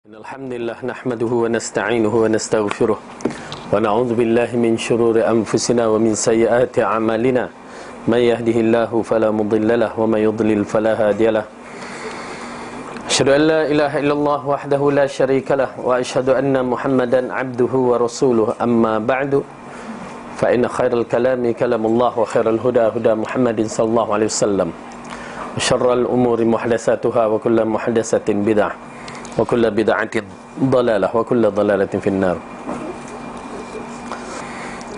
Alhamdulillah nahmaduhu wa nasta'inuhu wa nastaghfiruh wa na'udzu billahi min shururi anfusina wa min sayyiati a'malina may yahdihillahu fala mudilla lahu wa may yudlil fala hadiyalah. Asyhadu an la ilaha illallah wahdahu la syarika lah wa asyhadu anna Muhammadan 'abduhu wa rasuluh, amma ba'du fa inna khairal kalami kalamullah wa khairal huda huda Muhammadin sallallahu alaihi wasallam wa syarral umuri muhdatsatuha wa kullu muhdatsatin bid'ah wa kullu bid'atin dhalalah wa kullu dhalalatin finnar.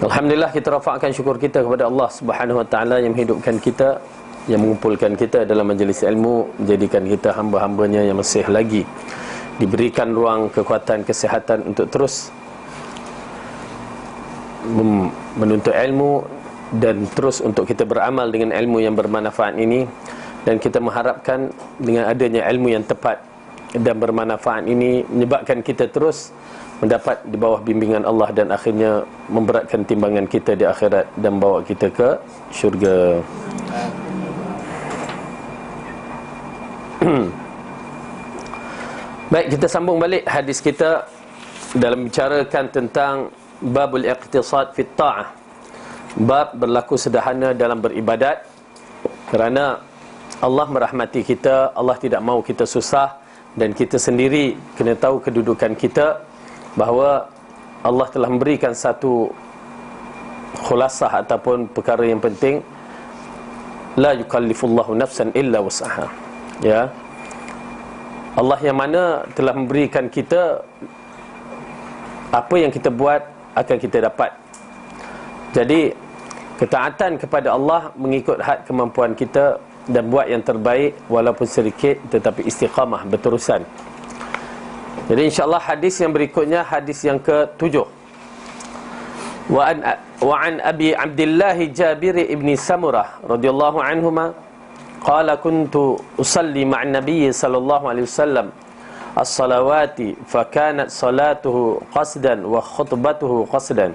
Alhamdulillah, kita rafa'kan syukur kita kepada Allah Subhanahu wa taala yang menghidupkan kita, yang mengumpulkan kita dalam majlis ilmu, menjadikan kita hamba-hambanya yang masih lagi diberikan ruang kekuatan kesihatan untuk terus menuntut ilmu dan terus untuk kita beramal dengan ilmu yang bermanfaat ini. Dan kita mengharapkan dengan adanya ilmu yang tepat dan bermanfaat ini menyebabkan kita terus mendapat di bawah bimbingan Allah dan akhirnya memberatkan timbangan kita di akhirat dan bawa kita ke syurga. Baik, kita sambung balik hadis kita dalam bicarakan tentang babul iqtisad fi ta'ah, bab berlaku sederhana dalam beribadat, kerana Allah merahmati kita, Allah tidak mahu kita susah. Dan kita sendiri kena tahu kedudukan kita, bahawa Allah telah memberikan satu khulasah ataupun perkara yang penting, la yukallifullahu nafsan illa wus'aha. Ya, Allah yang mana telah memberikan kita apa yang kita buat akan kita dapat. Jadi ketaatan kepada Allah mengikut had kemampuan kita dan buat yang terbaik walaupun sedikit, tetapi istiqamah berterusan. Jadi insyaAllah hadis yang berikutnya, hadis yang ke-7. Wa an Abi Abdullah Jabir ibn Samurah radhiyallahu anhuma qala kuntu usalli ma'an Nabiy sallallahu alaihi wasallam as-salawati fa kanat salatuhu qasdan wa khutbatuhu qasdan.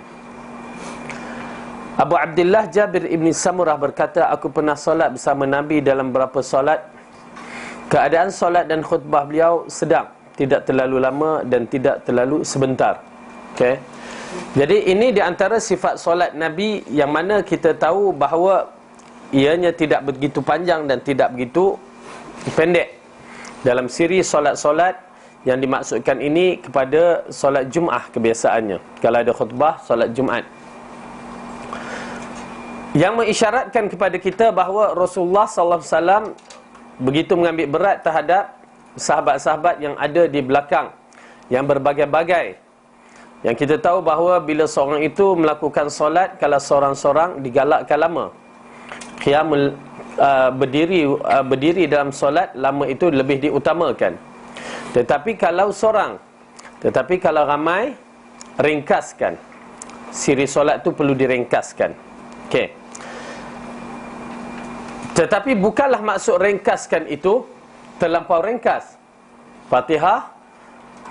Abu Abdullah Jabir ibn Samurah berkata, aku pernah solat bersama Nabi dalam beberapa solat. Keadaan solat dan khutbah beliau sedang, tidak terlalu lama dan tidak terlalu sebentar. Okay. Jadi ini di antara sifat solat Nabi yang mana kita tahu bahawa ianya tidak begitu panjang dan tidak begitu pendek. Dalam siri solat-solat yang dimaksudkan ini kepada solat Jum'ah kebiasaannya. Kalau ada khutbah, solat Jum'at, yang mengisyaratkan kepada kita bahawa Rasulullah SAW begitu mengambil berat terhadap sahabat-sahabat yang ada di belakang, yang berbagai-bagai. Yang kita tahu bahawa bila seorang itu melakukan solat, kalau seorang-seorang digalakkan lama. Qiyamul berdiri dalam solat, lama itu lebih diutamakan. Tetapi kalau ramai, ringkaskan. Siri solat itu perlu diringkaskan. Okey. Tetapi bukanlah maksud ringkaskan itu terlampau ringkas. Fatihah,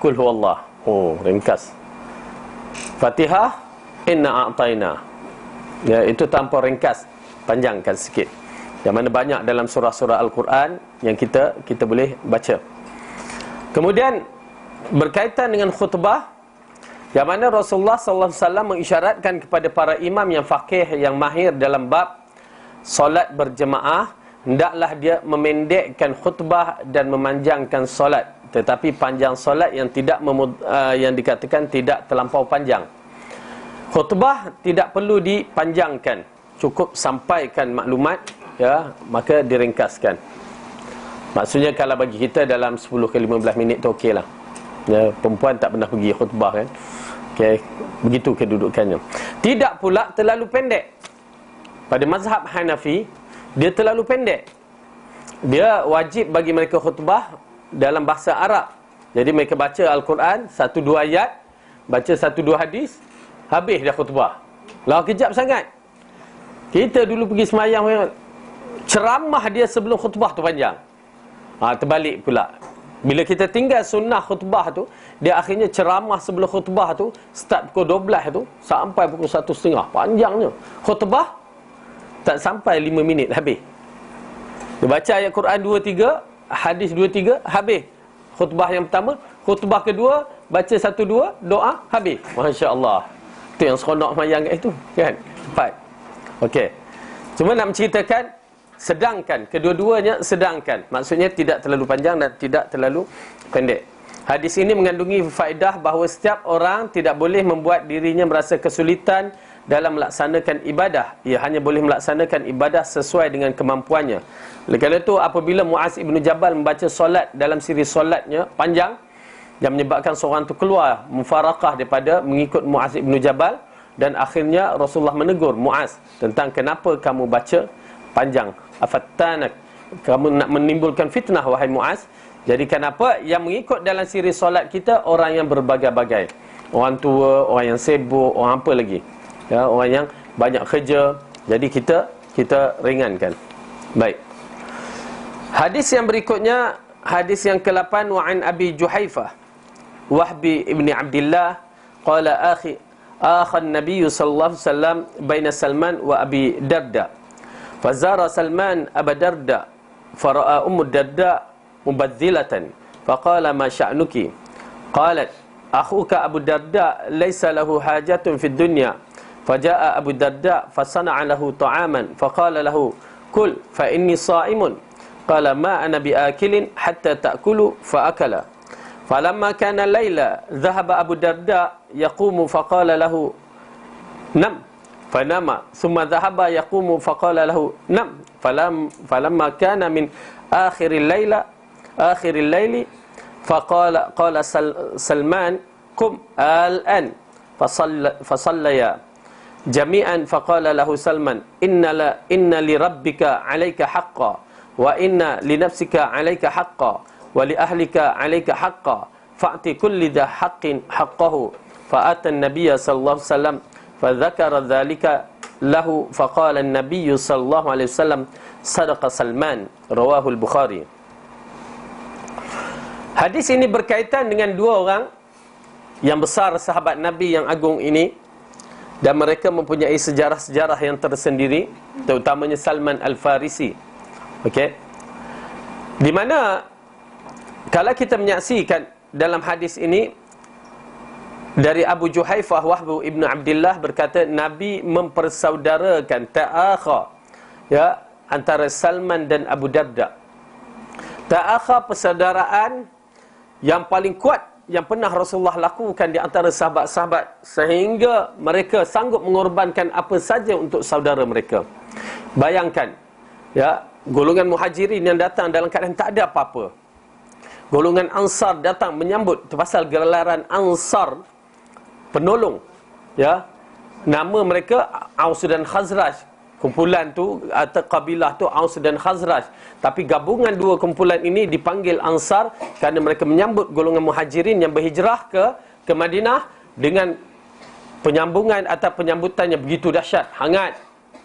Qul huwallah. Oh, ringkas. Fatihah, Inna a'tayna. Ya, itu terlampau ringkas. Panjangkan sikit. Yang mana banyak dalam surah-surah Al-Quran yang kita boleh baca. Kemudian berkaitan dengan khutbah, yang mana Rasulullah SAW mengisyaratkan kepada para imam yang faqih, yang mahir dalam bab solat berjemaah, hendaklah dia memendekkan khutbah dan memanjangkan solat. Tetapi panjang solat yang yang dikatakan tidak terlampau panjang. Khutbah tidak perlu dipanjangkan, cukup sampaikan maklumat, ya, maka diringkaskan. Maksudnya kalau bagi kita dalam 10 ke 15 minit tu okeylah. Ya, perempuan tak pernah pergi khutbah kan. Okay, begitu kedudukannya. Tidak pula terlalu pendek. Pada mazhab Hanafi, dia terlalu pendek. Dia wajib bagi mereka khutbah dalam bahasa Arab. Jadi mereka baca Al-Quran 1-2 ayat, baca 1-2 hadis, habis dah khutbah. Lah kejap sangat. Kita dulu pergi semayang, ceramah dia sebelum khutbah tu panjang. Terbalik pula. Bila kita tinggal sunnah khutbah tu, dia akhirnya ceramah sebelum khutbah tu start pukul 12 tu sampai pukul 1.30, panjangnya. Khutbah tak sampai 5 minit habis. Dia baca ayat Quran 2-3, hadis 2-3, habis. Khutbah yang pertama, khutbah kedua, baca 1-2 doa, habis. Masya-Allah. Itu yang seronok mayang kat itu, kan? Cepat. Okey. Cuma nak menceritakan, sedangkan kedua-duanya sedangkan. Maksudnya tidak terlalu panjang dan tidak terlalu pendek. Hadis ini mengandungi faedah bahawa setiap orang tidak boleh membuat dirinya merasa kesulitan dalam melaksanakan ibadah. Ia hanya boleh melaksanakan ibadah sesuai dengan kemampuannya. Oleh kerana itu, apabila Muaz ibn Jabal membaca solat dalam siri solatnya panjang, yang menyebabkan seorang itu keluar mufarakah daripada mengikut Muaz ibn Jabal, dan akhirnya Rasulullah menegur Muaz tentang kenapa kamu baca panjang. Afattanak, kamu nak menimbulkan fitnah wahai Muaz. Jadi kenapa yang mengikut dalam siri solat kita orang yang berbagai-bagai, orang tua, orang yang sibuk, orang apa lagi, ya, orang yang banyak kerja. Jadi kita ringankan. Baik. Hadis yang berikutnya, hadis yang ke-8, wa an Abi Juhaifah Wahbi ibni Abdullah qala akhan Nabi sallallahu alaihi wasallam baina Salman wa Abi Darda. Fazara Salman Abu Darda fara'a Ummu Darda mubadzilatan faqala ma sya'nuki. Qalat akhuka Abu Darda laysa lahu hajatun fid dunya. Faja'a Abu Darda fasana'a lahu ta'aman faqala lahu kul fa inni sha'imun. Qala ma ana biakilin hatta ta'kulu fa akala. Falamma kana layla dhahaba Abu Darda yaqumu faqala lahu nam fanama thumma dhahaba yaqumu faqala lahu nam. Falamma kana min akhiril layli faqala Salman qum al-an fasallaya jami'an. Faqala lahu Salman inna li rabbika 'alayka haqqan wa inna li nafsika 'alayka haqqan wa li ahlika 'alayka haqqan fa'ti kulli dha haqqin haqqahu. Fa'ata an-nabiy sallallahu alaihi wasallam fadzakara dhalika lahu faqala an-nabiy sallallahu alaihi wasallam sadaqa Salman. Rawahu al-Bukhari. Hadis ini berkaitan dengan dua orang yang besar, sahabat Nabi yang agung ini, dan mereka mempunyai sejarah-sejarah yang tersendiri, terutamanya Salman Al-Farisi. Okey. Di mana kalau kita menyaksikan dalam hadis ini dari Abu Juhaifah Wahbu ibnu Abdullah berkata Nabi mempersaudarakan ta'akha, ya, antara Salman dan Abu Darda. Ta'akha, persaudaraan yang paling kuat yang pernah Rasulullah lakukan di antara sahabat-sahabat, sehingga mereka sanggup mengorbankan apa saja untuk saudara mereka. Bayangkan, ya, golongan Muhajirin yang datang dalam keadaan tak ada apa-apa. Golongan Ansar datang menyambut, pasal gelaran Ansar, penolong, ya. Nama mereka Aus dan Khazraj. Kumpulan tu atau kabilah tu Aus dan Khazraj. Tapi gabungan dua kumpulan ini dipanggil Ansar kerana mereka menyambut golongan Muhajirin yang berhijrah ke Madinah dengan penyambungan atau penyambutan yang begitu dahsyat, hangat.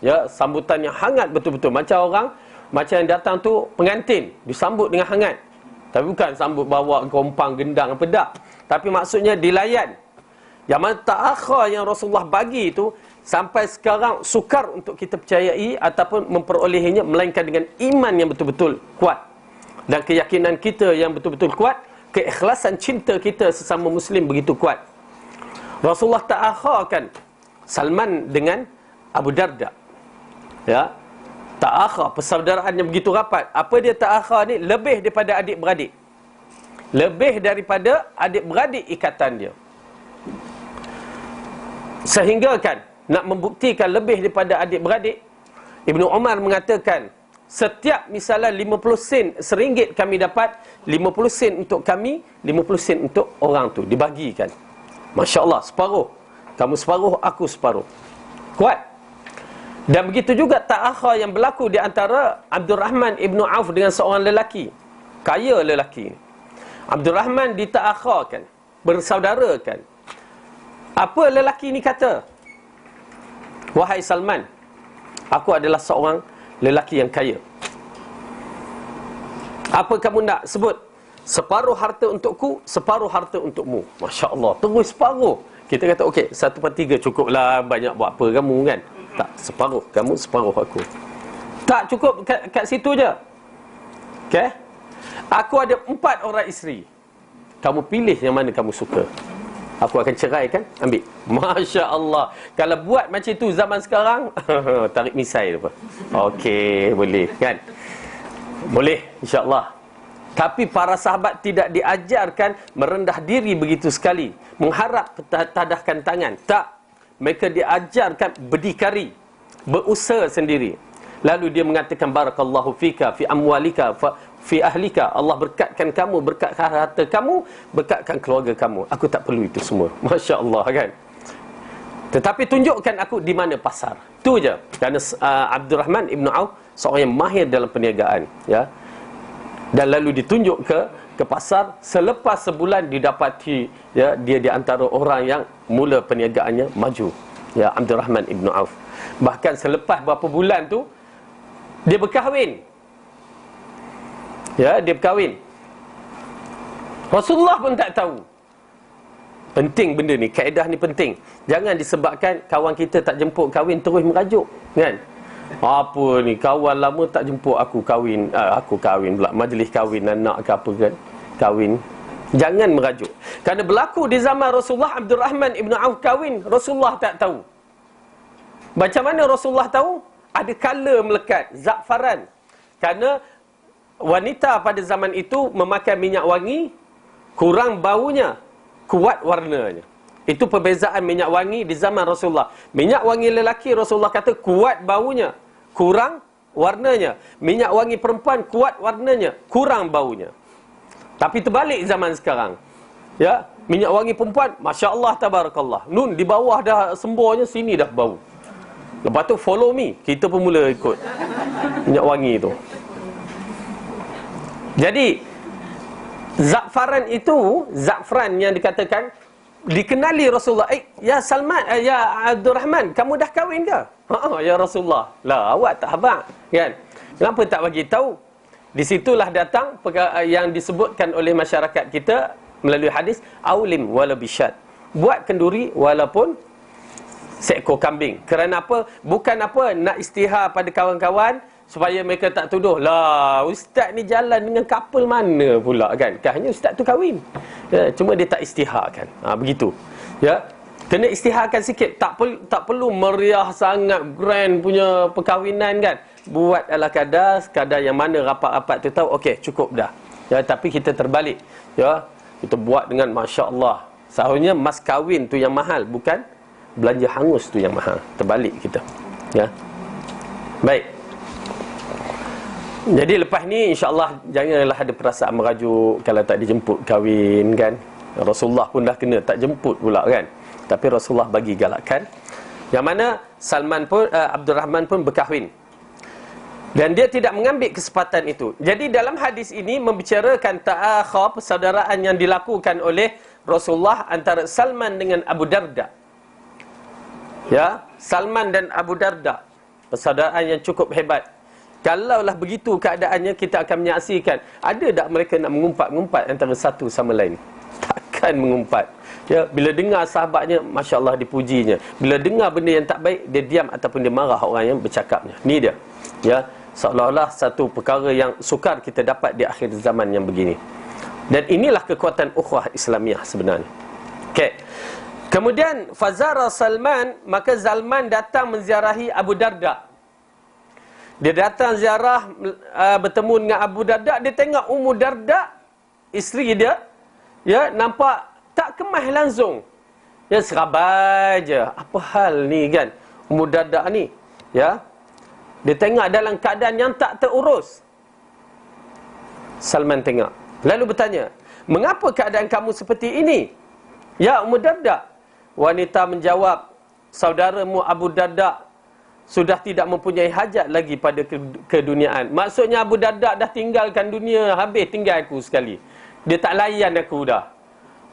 Ya, sambutan yang hangat betul-betul. Macam yang datang tu pengantin disambut dengan hangat. Tapi bukan sambut bawa kompang, gendang apa tak. Tapi maksudnya dilayan. Yang mana ta'akhir yang Rasulullah bagi itu sampai sekarang sukar untuk kita percayai ataupun memperolehinya, melainkan dengan iman yang betul-betul kuat dan keyakinan kita yang betul-betul kuat, keikhlasan cinta kita sesama Muslim begitu kuat. Rasulullah ta'akhirkan Salman dengan Abu Darda, ya, ta'akhir, persaudaraan yang begitu rapat. Apa dia ta'akhir ni? Lebih daripada adik-beradik. Lebih daripada adik-beradik ikatan dia. Sehingga kan nak membuktikan lebih daripada adik-beradik, Ibnu Umar mengatakan setiap misalnya 50 sen, RM1 kami dapat, 50 sen untuk kami, 50 sen untuk orang tu, dibagikan. Masya Allah, separuh. Kamu separuh, aku separuh. Kuat. Dan begitu juga ta'akhir yang berlaku di antara Abdul Rahman ibnu Auf dengan seorang lelaki, kaya lelaki. Abdul Rahman dita'akhirkan, bersaudarakan. Apa lelaki ni kata? Wahai Salman, aku adalah seorang lelaki yang kaya. Apa kamu nak sebut? Separuh harta untukku, separuh harta untukmu. Masya Allah, terus separuh. Kita kata okey, 1/3 cukuplah, banyak buat apa kamu kan? Tak, separuh kamu, separuh aku. Tak cukup kat situ je. Okey. Aku ada 4 orang isteri. Kamu pilih yang mana kamu suka. Aku akan ceraikan, ambil. Masya Allah. Kalau buat macam tu zaman sekarang, tarik misai tu. Okey, boleh kan? Boleh, insya-Allah. Tapi para sahabat tidak diajarkan merendah diri begitu sekali, mengharap tadahkan tangan. Tak. Mereka diajarkan berdikari, berusaha sendiri. Lalu dia mengatakan barakallahu fika fi amwalika fi ahlika. Allah berkatkan kamu, berkatkan harta kamu, berkatkan keluarga kamu. Aku tak perlu itu semua. Masya-Allah kan. Tetapi tunjukkan aku di mana pasar. Tu je. Kerana Abdurrahman Ibn Auf seorang yang mahir dalam perniagaan, ya. Dan lalu ditunjuk ke pasar. Selepas sebulan didapati, ya, dia di antara orang yang mula perniagaannya maju, ya, Abdurrahman Ibn Auf. Bahkan selepas berapa bulan tu dia berkahwin. Ya, dia berkahwin. Rasulullah pun tak tahu. Penting benda ni, kaedah ni penting. Jangan disebabkan kawan kita tak jemput kahwin terus merajuk, kan? Apa ni, kawan lama tak jemput aku kahwin, aku kahwin pula, majlis kahwin anak ke apa kan, kahwin. Jangan merajuk. Kerana berlaku di zaman Rasulullah, Abdurrahman Ibn Auf kahwin, Rasulullah tak tahu. Macam mana Rasulullah tahu? Ada kala melekat, za'faran. Kerana wanita pada zaman itu memakai minyak wangi, kurang baunya, kuat warnanya. Itu perbezaan minyak wangi di zaman Rasulullah. Minyak wangi lelaki Rasulullah kata kuat baunya, kurang warnanya. Minyak wangi perempuan kuat warnanya, kurang baunya. Tapi terbalik zaman sekarang. Ya, minyak wangi perempuan, masya-Allah tabarakallah. Nun di bawah dah semburnya, sini dah bau. Lepas tu follow me, kita pun mula ikut minyak wangi tu. Jadi za'faran itu, za'fran yang dikatakan, dikenali Rasulullah. Ya Salman, ya Abdurrahman, kamu dah kahwin ke? Ya Rasulullah. Lah, awak tak habaq, kan? Kenapa tak bagi tahu? Di situlah datang yang disebutkan oleh masyarakat kita melalui hadis, aulim wala bisyad. Buat kenduri walaupun seekor kambing. Kerana apa? Bukan apa, nak istihar pada kawan-kawan supaya mereka tak tuduh, lah ustaz ni jalan dengan couple mana pula, kan? Hanya ustaz tu kahwin, ya, cuma dia tak istiharkan. Begitu, ya. Kena istiharkan sikit. Tak perlu meriah sangat, grand punya perkahwinan, kan? Buat ala kadar yang mana rapat-rapat tu tahu, okey, cukup dah, ya. Tapi kita terbalik, ya, kita buat dengan masya-Allah. Seharusnya mas kahwin tu yang mahal, bukan belanja hangus tu yang mahal. Terbalik kita, ya. Baik. Jadi lepas ni insya-Allah janganlah ada perasaan merajuk kalau tak dijemput kahwin, kan? Rasulullah pun dah kena tak jemput pula, kan? Tapi Rasulullah bagi galakan. Yang mana Salman pun, Abdurrahman pun berkahwin. Dan dia tidak mengambil kesempatan itu. Jadi dalam hadis ini membicarakan ta'akhir, persaudaraan yang dilakukan oleh Rasulullah antara Salman dengan Abu Darda. Ya, Salman dan Abu Darda, persaudaraan yang cukup hebat. Kalaulah begitu keadaannya, kita akan menyaksikan, ada tak mereka nak mengumpat-ngumpat antara satu sama lain? Takkan mengumpat. Ya, bila dengar sahabatnya, masya-Allah dipujinya. Bila dengar benda yang tak baik, dia diam ataupun dia marah orang yang bercakapnya. Ni dia. Ya, seolah-olah satu perkara yang sukar kita dapat di akhir zaman yang begini. Dan inilah kekuatan ukhuwah Islamiah sebenarnya. Okey. Kemudian fazara Salman, maka Salman datang menziarahi Abu Darda. Dia datang ziarah, bertemu dengan Abu Darda. Dia tengok Ummu Darda, isteri dia, ya, nampak tak kemas langsung. Ya, serabai je. Apa hal ni, kan? Ummu Darda ni, ya. Dia tengok dalam keadaan yang tak terurus. Salman tengok. Lalu bertanya, mengapa keadaan kamu seperti ini? Ya Ummu Darda. Wanita menjawab, saudaramu Abu Darda sudah tidak mempunyai hajat lagi pada keduniaan. Maksudnya Abu Darda dah tinggalkan dunia, habis tinggal aku sekali. Dia tak layan aku dah.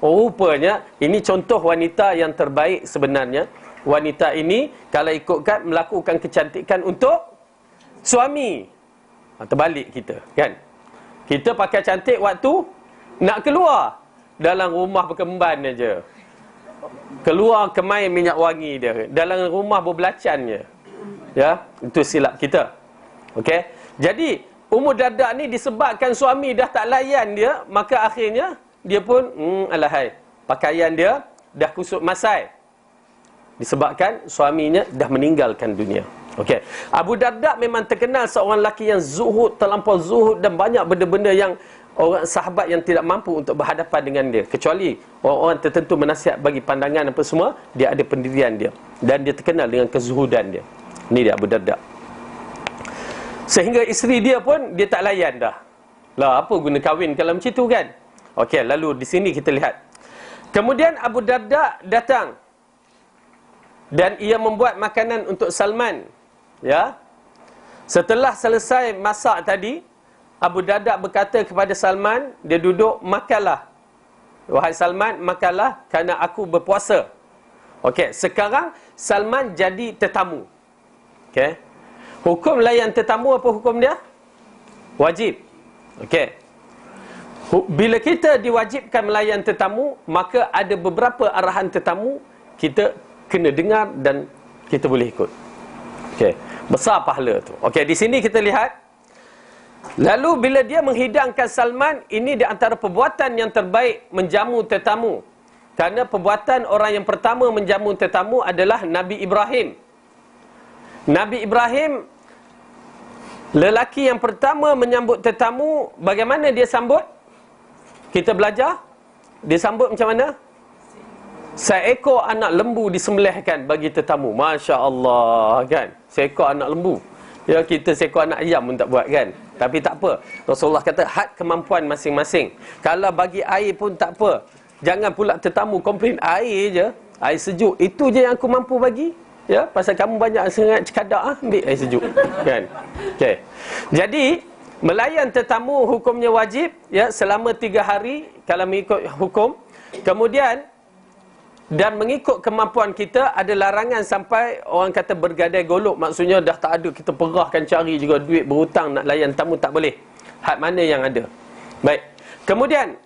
Oh, rupanya ini contoh wanita yang terbaik sebenarnya. Wanita ini kalau ikutkan melakukan kecantikan untuk suami. Terbalik kita, kan? Kita pakai cantik waktu nak keluar. Dalam rumah berkemban aja. Keluar kemai minyak wangi dia. Dalam rumah berbelacan je. Ya, itu silap kita. Okey. Jadi Ummu Darda ni disebabkan suami dah tak layan dia, maka akhirnya dia pun alahai, pakaian dia dah kusut masai disebabkan suaminya dah meninggalkan dunia. Okey. Abu Darda memang terkenal seorang lelaki yang zuhud, terlampau zuhud, dan banyak benda-benda yang orang sahabat yang tidak mampu untuk berhadapan dengan dia, kecuali orang-orang tertentu menasihat bagi pandangan apa semua, dia ada pendirian dia dan dia terkenal dengan kezuhudan dia. Ni dia Abu Darda. Sehingga isteri dia pun dia tak layan dah. Lah apa guna kahwin kalau macam tu kan? Okey, lalu di sini kita lihat. Kemudian Abu Darda datang dan ia membuat makanan untuk Salman. Ya. Setelah selesai masak tadi, Abu Darda berkata kepada Salman, dia duduk, makanlah. Wahai Salman, makanlah kerana aku berpuasa. Okey, sekarang Salman jadi tetamu. Okey. Hukum layan tetamu apa hukum dia? Wajib. Okey. Bila kita diwajibkan melayan tetamu, maka ada beberapa arahan tetamu kita kena dengar dan kita boleh ikut. Okey, besar pahala tu. Okey, di sini kita lihat. Lalu bila dia menghidangkan Salman, ini di antara perbuatan yang terbaik menjamu tetamu. Kerana perbuatan orang yang pertama menjamu tetamu adalah Nabi Ibrahim. Nabi Ibrahim, lelaki yang pertama menyambut tetamu, bagaimana dia sambut? Kita belajar. Dia sambut macam mana? Seekor anak lembu disembelihkan bagi tetamu. Masya Allah kan. Seekor anak lembu. Ya, kita seekor anak ayam pun tak buat kan. Tapi tak apa. Rasulullah kata had kemampuan masing-masing. Kalau bagi air pun tak apa. Jangan pula tetamu komplain air je. Air sejuk. Itu je yang aku mampu bagi. Ya, pasal kamu banyak sangat cekadak, ambil air sejuk. Kan. Okey. Jadi melayan tetamu hukumnya wajib, ya, selama 3 hari kalau mengikut hukum. Kemudian dan mengikut kemampuan kita, ada larangan sampai orang kata bergadai golok. Maksudnya dah tak ada, kita perahkan cari juga duit berhutang nak layan tamu, tak boleh. Had mana yang ada. Baik. Kemudian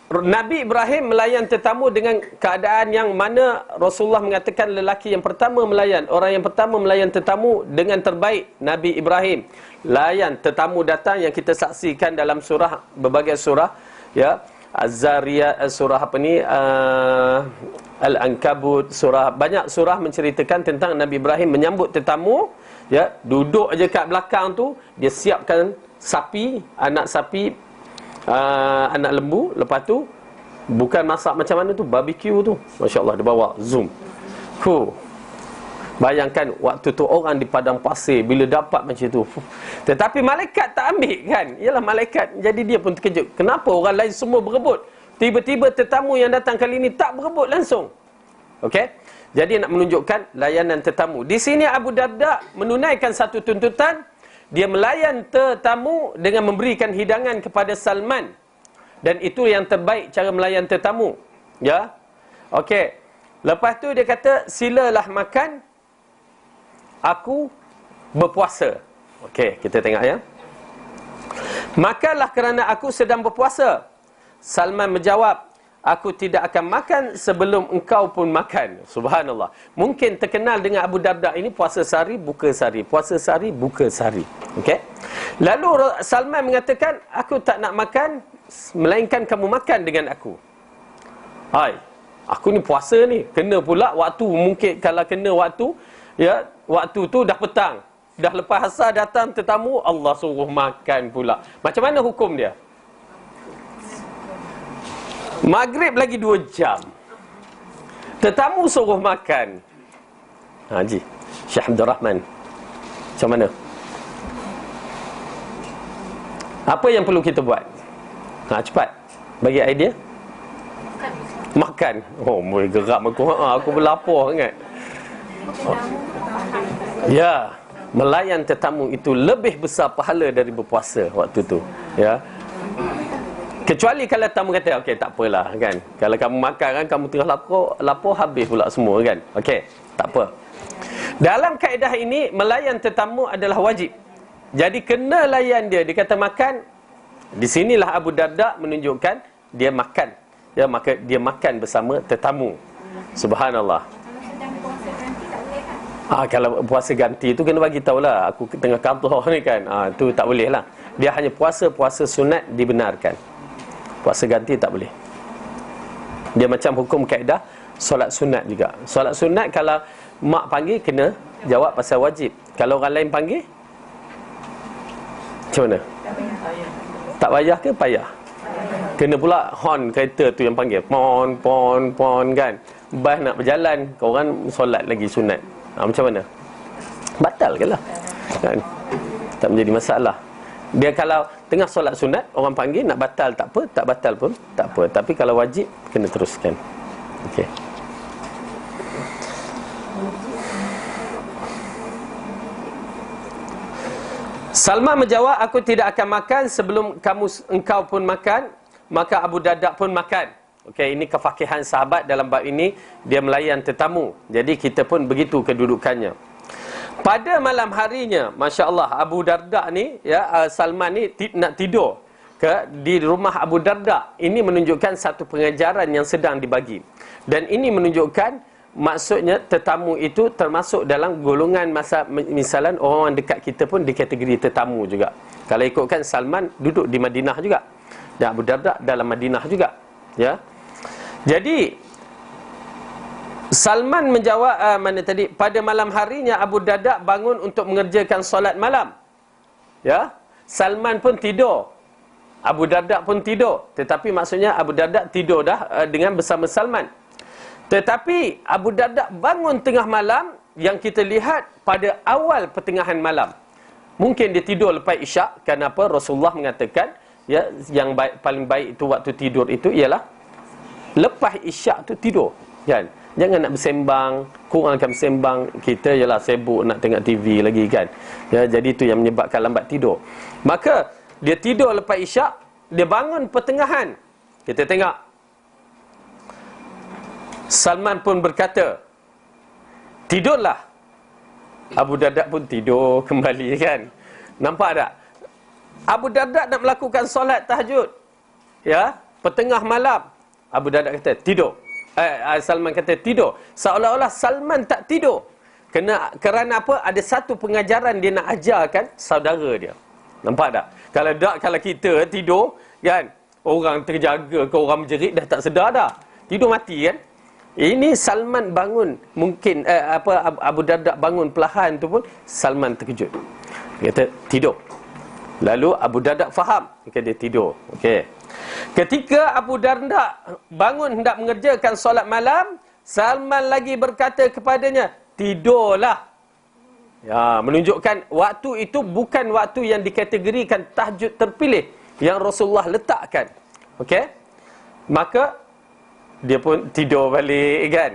Nabi Ibrahim melayan tetamu dengan keadaan yang mana Rasulullah mengatakan lelaki yang pertama melayan, orang yang pertama melayan tetamu dengan terbaik, Nabi Ibrahim. Layan tetamu datang yang kita saksikan dalam surah, berbagai surah, ya, Az-Zariyat, surah apa ni, Al-Ankabut, surah, banyak surah menceritakan tentang Nabi Ibrahim menyambut tetamu, ya, duduk aja kat belakang tu, dia siapkan sapi, anak sapi, anak lembu, lepas tu bukan masak macam mana tu, barbecue tu, masya-Allah, dia bawa zoom. Bayangkan waktu tu orang di padang pasir bila dapat macam tu. Tetapi malaikat tak ambil kan. Ialah malaikat. Jadi dia pun terkejut. Kenapa orang lain semua berebut? Tiba-tiba tetamu yang datang kali ini tak berebut langsung. Okey. Jadi nak menunjukkan layanan tetamu. Di sini Abu Darda menunaikan satu tuntutan. Dia melayan tetamu dengan memberikan hidangan kepada Salman. Dan itu yang terbaik cara melayan tetamu. Ya. Okey. Lepas tu dia kata, silalah makan, aku berpuasa. Okey, kita tengok ya. Makanlah kerana aku sedang berpuasa. Salman menjawab, aku tidak akan makan sebelum engkau pun makan. Subhanallah. Mungkin terkenal dengan Abu Darda ini puasa sehari, buka sehari. Puasa sehari, buka sehari. Okey. Lalu Salman mengatakan, aku tak nak makan melainkan kamu makan dengan aku. Hai, aku ni puasa ni. Kena pula waktu, mungkin kalau kena waktu, ya, waktu tu dah petang. Dah lepas asar datang tetamu, Allah suruh makan pula. Macam mana hukum dia? Maghrib lagi 2 jam. Tetamu suruh makan. Haji Syekh Abdul Rahman, macam mana? Apa yang perlu kita buat? Cepat. Bagi idea. Makan. Oh, boleh gerak aku. Aku berlapar sangat. Ya, melayan tetamu itu lebih besar pahala dari berpuasa waktu tu. Ya. Kecuali kalau tamu kata, okey, tak apalah kan. Kalau kamu makan kan, kamu tengah lapar habis pula semua kan. Okey, tak apa. Dalam kaedah ini, melayan tetamu adalah wajib. Jadi kena layan dia. Dia kata makan. Di sinilah Abu Darda menunjukkan dia makan. Ya, maka dia makan bersama tetamu. Subhanallah. Kalau puasa ganti tu kena bagi tahulah, aku tengah kantor ni kan. Tu tak boleh lah. Dia hanya puasa sunat dibenarkan. Puasa ganti tak boleh. Dia macam hukum kaedah solat sunat juga. Solat sunat kalau mak panggil kena jawab pasal wajib. Kalau orang lain panggil macam mana? Tak payah ke payah? Kena pula horn kereta tu yang panggil. Pon, pon, pon kan. Bas nak berjalan, korang solat lagi sunat. Macam mana? Batal ke lah? Kan? Tak menjadi masalah. Dia kalau tengah solat sunat, orang panggil nak batal tak apa, tak batal pun tak apa. Tapi kalau wajib, kena teruskan. Okey. Salman menjawab, aku tidak akan makan sebelum engkau pun makan. Maka Abu Darda pun makan. Okey, ini kefakihan sahabat dalam bab ini. Dia melayan tetamu. Jadi kita pun begitu kedudukannya. Pada malam harinya, Masya Allah, Abu Darda ni, ya, Salman ni nak tidur di rumah Abu Darda. Ini menunjukkan satu pengajaran yang sedang dibagi. Dan ini menunjukkan, maksudnya tetamu itu termasuk dalam golongan misalan orang dekat kita pun di kategori tetamu juga. Kalau ikutkan Salman duduk di Madinah juga. Dan Abu Darda dalam Madinah juga. Ya. Jadi Salman menjawab mana tadi, pada malam harinya Abu Darda bangun untuk mengerjakan solat malam. Ya. Salman pun tidur. Abu Darda pun tidur. Tetapi maksudnya Abu Darda tidur dah dengan bersama Salman. Tetapi Abu Darda bangun tengah malam yang kita lihat pada awal pertengahan malam. Mungkin dia tidur lepas isyak. Kenapa? Rasulullah mengatakan, ya, yang paling baik itu waktu tidur itu ialah lepas isyak tu tidur, kan? Jangan nak bersembang, kurangkan bersembang. Kita ialah sibuk nak tengok TV lagi, kan? Ya, jadi itu yang menyebabkan lambat tidur. Maka dia tidur lepas isyak, dia bangun pertengahan. Kita tengok Salman pun berkata, tidurlah. Abu Darda pun tidur kembali, kan? Nampak tak? Abu Darda nak melakukan solat tahajud, ya, petengah malam. Abu Darda kata tidur. Salman kata tidur. Seolah-olah Salman tak tidur. Kerana apa? Ada satu pengajaran dia nak ajarkan saudara dia. Nampak tak? Kalau kita tidur, kan, orang terjaga ke orang menjerit dah tak sedar dah. Tidur mati, kan? Ini Salman bangun, mungkin Abu Darda bangun perlahan tu pun Salman terkejut. Dia kata tidur. Lalu Abu Darda faham, maka dia tidur. Okey. Ketika Abu Darda bangun hendak mengerjakan solat malam, Salman lagi berkata kepadanya, tidurlah. Ya, menunjukkan waktu itu bukan waktu yang dikategorikan tahajud terpilih yang Rasulullah letakkan. Okey? Maka dia pun tidur balik, kan?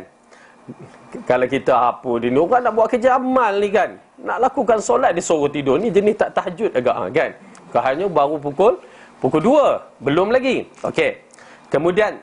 Kalau kita apa dia ni, orang nak buat kerja amal ni, kan, nak lakukan solat dia suruh tidur, ni jenis tak tahajud agak, kan? Hanya baru pukul 2, belum lagi. Okey. Kemudian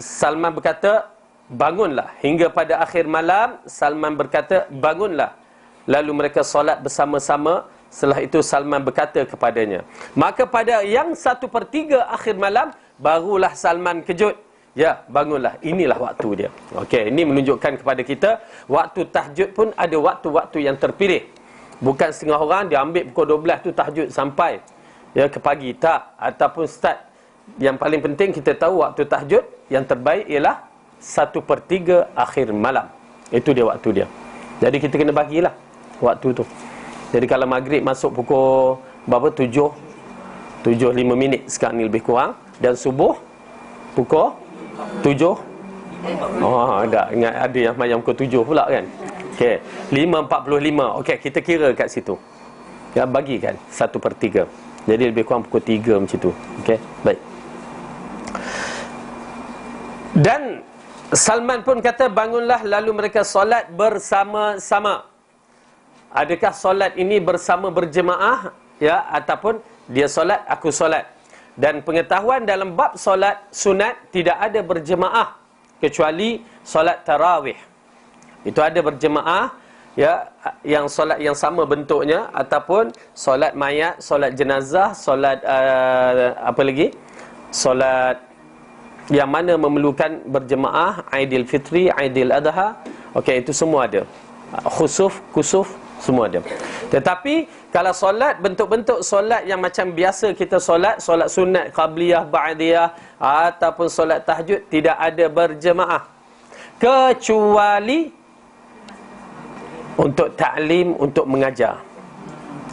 Salman berkata, bangunlah. Hingga pada akhir malam Salman berkata, bangunlah. Lalu mereka solat bersama-sama. Setelah itu Salman berkata kepadanya. Maka pada yang 1/3 akhir malam barulah Salman kejut. Ya, bangunlah. Inilah waktu dia. Okey, ini menunjukkan kepada kita waktu tahajud pun ada waktu-waktu yang terpilih. Bukan setengah orang dia ambil pukul 12 tu tahajud sampai ya ke pagi, tak, ataupun start. Yang paling penting kita tahu waktu tahajud yang terbaik ialah 1/3 akhir malam. Itu dia waktu dia. Jadi kita kena bagilah waktu tu. Jadi kalau maghrib masuk pukul berapa? 7:05 minit sekarang ni lebih kurang, dan subuh pukul 7. Oh, ingat ada yang mayam pukul 7 pula, kan? Okey, 5:45. Okey, kita kira kat situ. Ya, bagikan 1/3. Jadi lebih kurang pukul 3 macam tu. Okey, baik. Dan Salman pun kata, bangunlah. Lalu mereka solat bersama-sama. Adakah solat ini bersama berjemaah, ya, ataupun dia solat, aku solat? Dan pengetahuan dalam bab solat sunat tidak ada berjemaah kecuali solat tarawih. Itu ada berjemaah, ya, yang solat yang sama bentuknya, ataupun solat mayat, solat jenazah, solat apa lagi? Solat yang mana memerlukan berjemaah, Aidil Fitri, Aidil Adha. Okey, itu semua ada. Khusuf, kusuf, Semua diam. Tetapi kalau solat, bentuk-bentuk solat yang macam biasa kita solat, solat sunat, qabliyah, ba'diyah ataupun solat tahajud, tidak ada berjemaah, kecuali untuk ta'lim, untuk mengajar.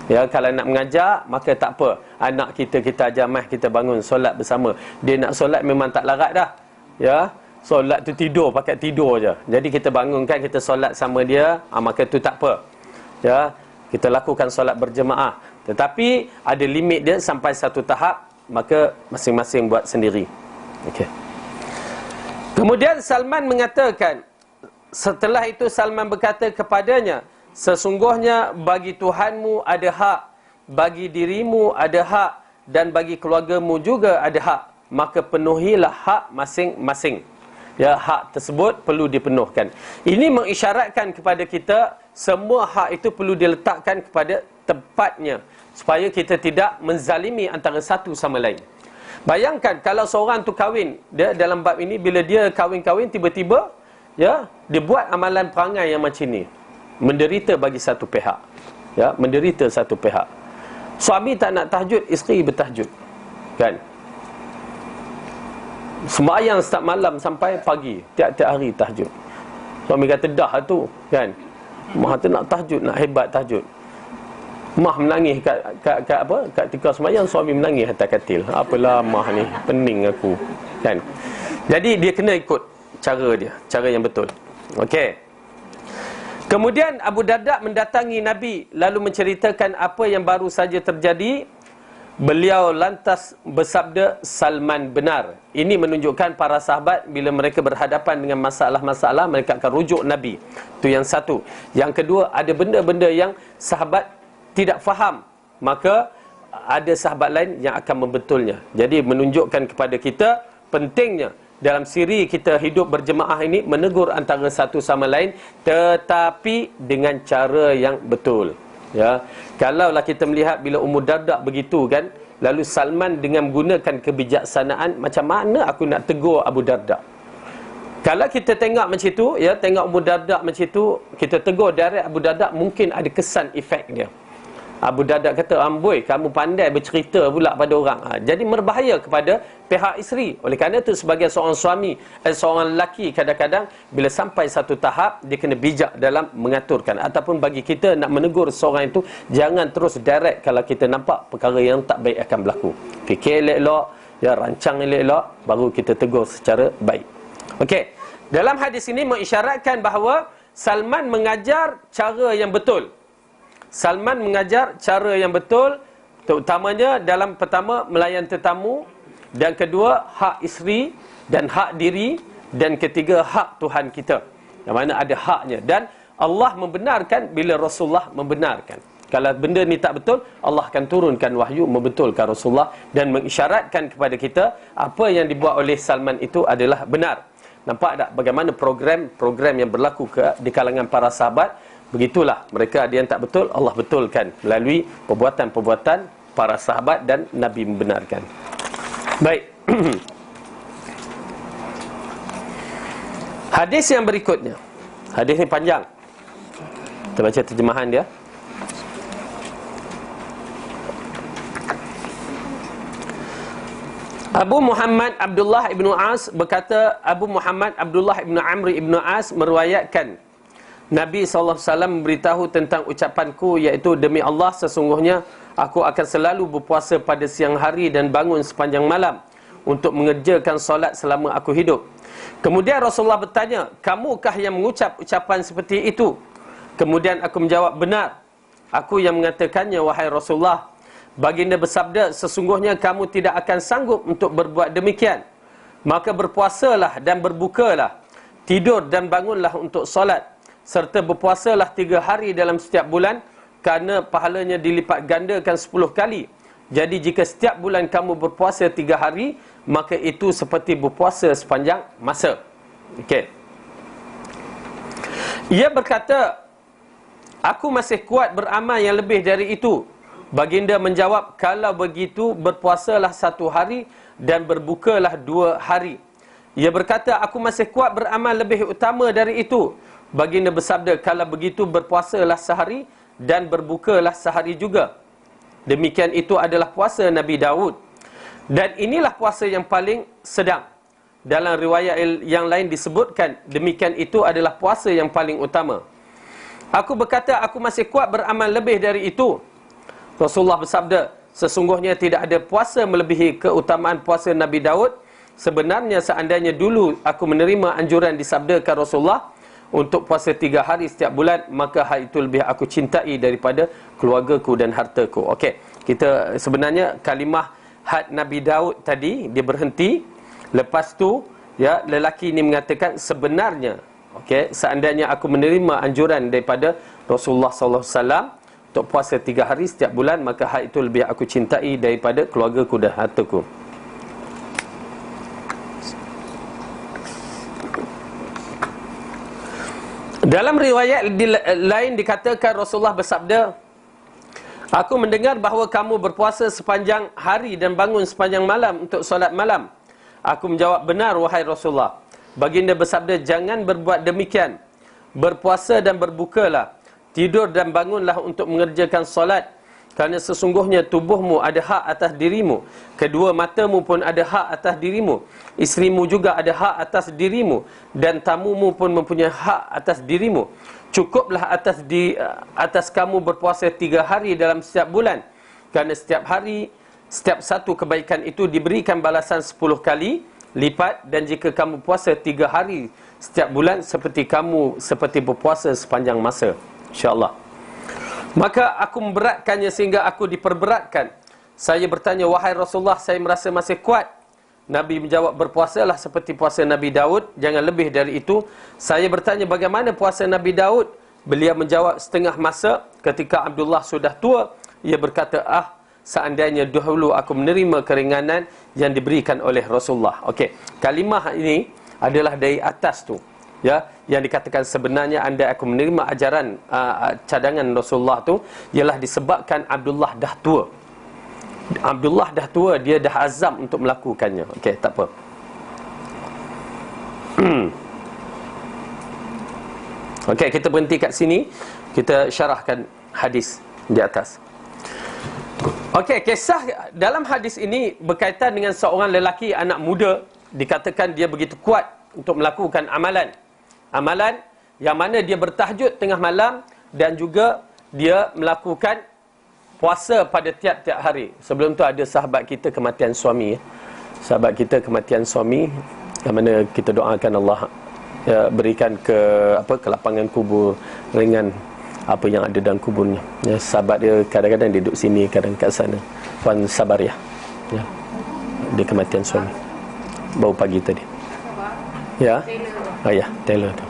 Ya, kalau nak mengajar, maka tak apa, anak kita ajar, mah kita bangun solat bersama. Dia nak solat memang tak larat dah. Ya, solat tu tidur, pakai tidur je. Jadi kita bangunkan, kita solat sama dia, maka tu tak apa. Ya, kita lakukan solat berjemaah. Tetapi ada limit dia sampai satu tahap, maka masing-masing buat sendiri. Okey. Kemudian Salman mengatakan, setelah itu Salman berkata kepadanya, sesungguhnya bagi Tuhanmu ada hak, bagi dirimu ada hak, dan bagi keluargamu juga ada hak. Maka penuhilah hak masing-masing. Ya, hak tersebut perlu dipenuhkan. Ini mengisyaratkan kepada kita, semua hak itu perlu diletakkan kepada tempatnya, supaya kita tidak menzalimi antara satu sama lain. Bayangkan kalau seorang tu kahwin, dia dalam bab ini, bila dia kahwin-kahwin, tiba-tiba ya, dia buat amalan perangai yang macam ni, menderita bagi satu pihak. Ya, menderita satu pihak. Suami tak nak tahajud, isteri bertahajud. Kan? Sembahyang setiap malam sampai pagi, tiap-tiap hari tahajud. Suami kata dah tu, kan, mah tu nak tahajud, nak hebat tahajud. Mah menangis kat apa? Kat ketika sembahyang, suami menangis atas katil. Apalah mah ni, pening aku. Kan? Jadi dia kena ikut cara dia, cara yang betul. Okey. Kemudian Abu Darda mendatangi Nabi lalu menceritakan apa yang baru saja terjadi. Beliau lantas bersabda, Salman benar. Ini menunjukkan para sahabat bila mereka berhadapan dengan masalah-masalah, mereka akan rujuk Nabi. Itu yang satu. Yang kedua, ada benda-benda yang sahabat tidak faham, maka ada sahabat lain yang akan membetulnya. Jadi menunjukkan kepada kita pentingnya dalam siri kita hidup berjemaah ini, menegur antara satu sama lain, tetapi dengan cara yang betul. Ya, kalaulah kita melihat bila Ummu Darda begitu kan, lalu Salman dengan menggunakan kebijaksanaan, macam mana aku nak tegur Abu Darda? Kalau kita tengok macam itu, ya, tengok Ummu Darda macam itu, kita tegur dari Abu Darda, mungkin ada kesan efek dia. Abu Darda kata, amboi, kamu pandai bercerita pula pada orang. Jadi berbahaya kepada pihak isteri. Oleh kerana itu, sebagai seorang suami, seorang lelaki, kadang-kadang bila sampai satu tahap, dia kena bijak dalam mengaturkan. Ataupun bagi kita nak menegur seorang itu, jangan terus direct kalau kita nampak perkara yang tak baik akan berlaku. Fikir elok-elok, ya, rancang elok-elok, baru kita tegur secara baik. Okey. Dalam hadis ini mengisyaratkan bahawa Salman mengajar cara yang betul. Salman mengajar cara yang betul, terutamanya dalam pertama melayan tetamu, dan kedua hak isteri dan hak diri, dan ketiga hak Tuhan kita, yang mana ada haknya. Dan Allah membenarkan bila Rasulullah membenarkan. Kalau benda ni tak betul, Allah akan turunkan wahyu membetulkan Rasulullah dan mengisyaratkan kepada kita apa yang dibuat oleh Salman itu adalah benar. Nampak tak bagaimana program yang berlaku di kalangan para sahabat? Begitulah, mereka ada yang tak betul, Allah betulkan melalui perbuatan-perbuatan para sahabat dan Nabi membenarkan. Baik. Hadis yang berikutnya. Hadis ni panjang. Kita baca terjemahan dia. Abu Muhammad Abdullah ibn As berkata, Abu Muhammad Abdullah ibn Amr ibn As meriwayatkan, Nabi SAW memberitahu tentang ucapanku, iaitu demi Allah sesungguhnya aku akan selalu berpuasa pada siang hari dan bangun sepanjang malam untuk mengerjakan solat selama aku hidup. Kemudian Rasulullah bertanya, kamukah yang mengucap ucapan seperti itu? Kemudian aku menjawab, benar, aku yang mengatakannya wahai Rasulullah. Baginda bersabda, sesungguhnya kamu tidak akan sanggup untuk berbuat demikian. Maka berpuasalah dan berbukalah, tidur dan bangunlah untuk solat, serta berpuasalah 3 hari dalam setiap bulan, kerana pahalanya dilipat gandakan 10 kali. Jadi jika setiap bulan kamu berpuasa 3 hari, maka itu seperti berpuasa sepanjang masa. Okey. Ia berkata, aku masih kuat beramal yang lebih dari itu. Baginda menjawab, kalau begitu berpuasalah 1 hari dan berbukalah 2 hari. Ia berkata, aku masih kuat beramal lebih utama dari itu. Baginda bersabda, kalau begitu berpuasalah sehari dan berbukalah sehari juga. Demikian itu adalah puasa Nabi Daud. Dan inilah puasa yang paling sedang. Dalam riwayat yang lain disebutkan, demikian itu adalah puasa yang paling utama. Aku berkata, aku masih kuat beramal lebih dari itu. Rasulullah bersabda, sesungguhnya tidak ada puasa melebihi keutamaan puasa Nabi Daud. Sebenarnya seandainya dulu aku menerima anjuran disabdakan Rasulullah untuk puasa 3 hari setiap bulan, maka hal itu lebih aku cintai daripada keluargaku dan hartaku. Okey, kita sebenarnya kalimah had Nabi Daud tadi dia berhenti. Lepas tu ya, lelaki ini mengatakan sebenarnya, okey, seandainya aku menerima anjuran daripada Rasulullah sallallahu alaihi wasallam untuk puasa 3 hari setiap bulan, maka hal itu lebih aku cintai daripada keluargaku dan hartaku. Dalam riwayat lain dikatakan Rasulullah bersabda, aku mendengar bahawa kamu berpuasa sepanjang hari dan bangun sepanjang malam untuk solat malam. Aku menjawab, benar wahai Rasulullah. Baginda bersabda, jangan berbuat demikian. Berpuasa dan berbukalah. Tidur dan bangunlah untuk mengerjakan solat. Kerana sesungguhnya tubuhmu ada hak atas dirimu. Kedua matamu pun ada hak atas dirimu. Isterimu juga ada hak atas dirimu. Dan tamumu pun mempunyai hak atas dirimu. Cukuplah atas kamu berpuasa 3 hari dalam setiap bulan. Kerana setiap hari, setiap satu kebaikan itu diberikan balasan 10 kali lipat. Dan jika kamu puasa 3 hari setiap bulan, seperti berpuasa sepanjang masa, InsyaAllah. Maka aku memberatkannya sehingga aku diperberatkan. Saya bertanya, wahai Rasulullah, saya merasa masih kuat. Nabi menjawab, berpuasalah seperti puasa Nabi Daud, jangan lebih dari itu. Saya bertanya, bagaimana puasa Nabi Daud? Beliau menjawab, setengah masa. Ketika Abdullah sudah tua, ia berkata, seandainya dahulu aku menerima keringanan yang diberikan oleh Rasulullah. Okey, kalimah ini adalah dari atas tu, ya, yang dikatakan sebenarnya anda aku menerima ajaran cadangan Rasulullah tu ialah disebabkan Abdullah dah tua. Abdullah dah tua, dia dah azam untuk melakukannya. Okey, tak apa. Okey, kita berhenti kat sini. Kita syarahkan hadis di atas. Okey, kisah dalam hadis ini berkaitan dengan seorang lelaki anak muda. Dikatakan dia begitu kuat untuk melakukan amalan yang mana dia bertahajud tengah malam dan juga dia melakukan puasa pada tiap-tiap hari. Sebelum tu ada sahabat kita kematian suami, sahabat kita kematian suami, yang mana kita doakan Allah berikan kelapangan kubur ringan apa yang ada dalam kuburnya. Ya, sahabat dia kadang-kadang dia duduk sini, kadang kat sana. Puan Sabariah, ya, dia kematian suami baru pagi tadi. Ya, ya, Taylor tu.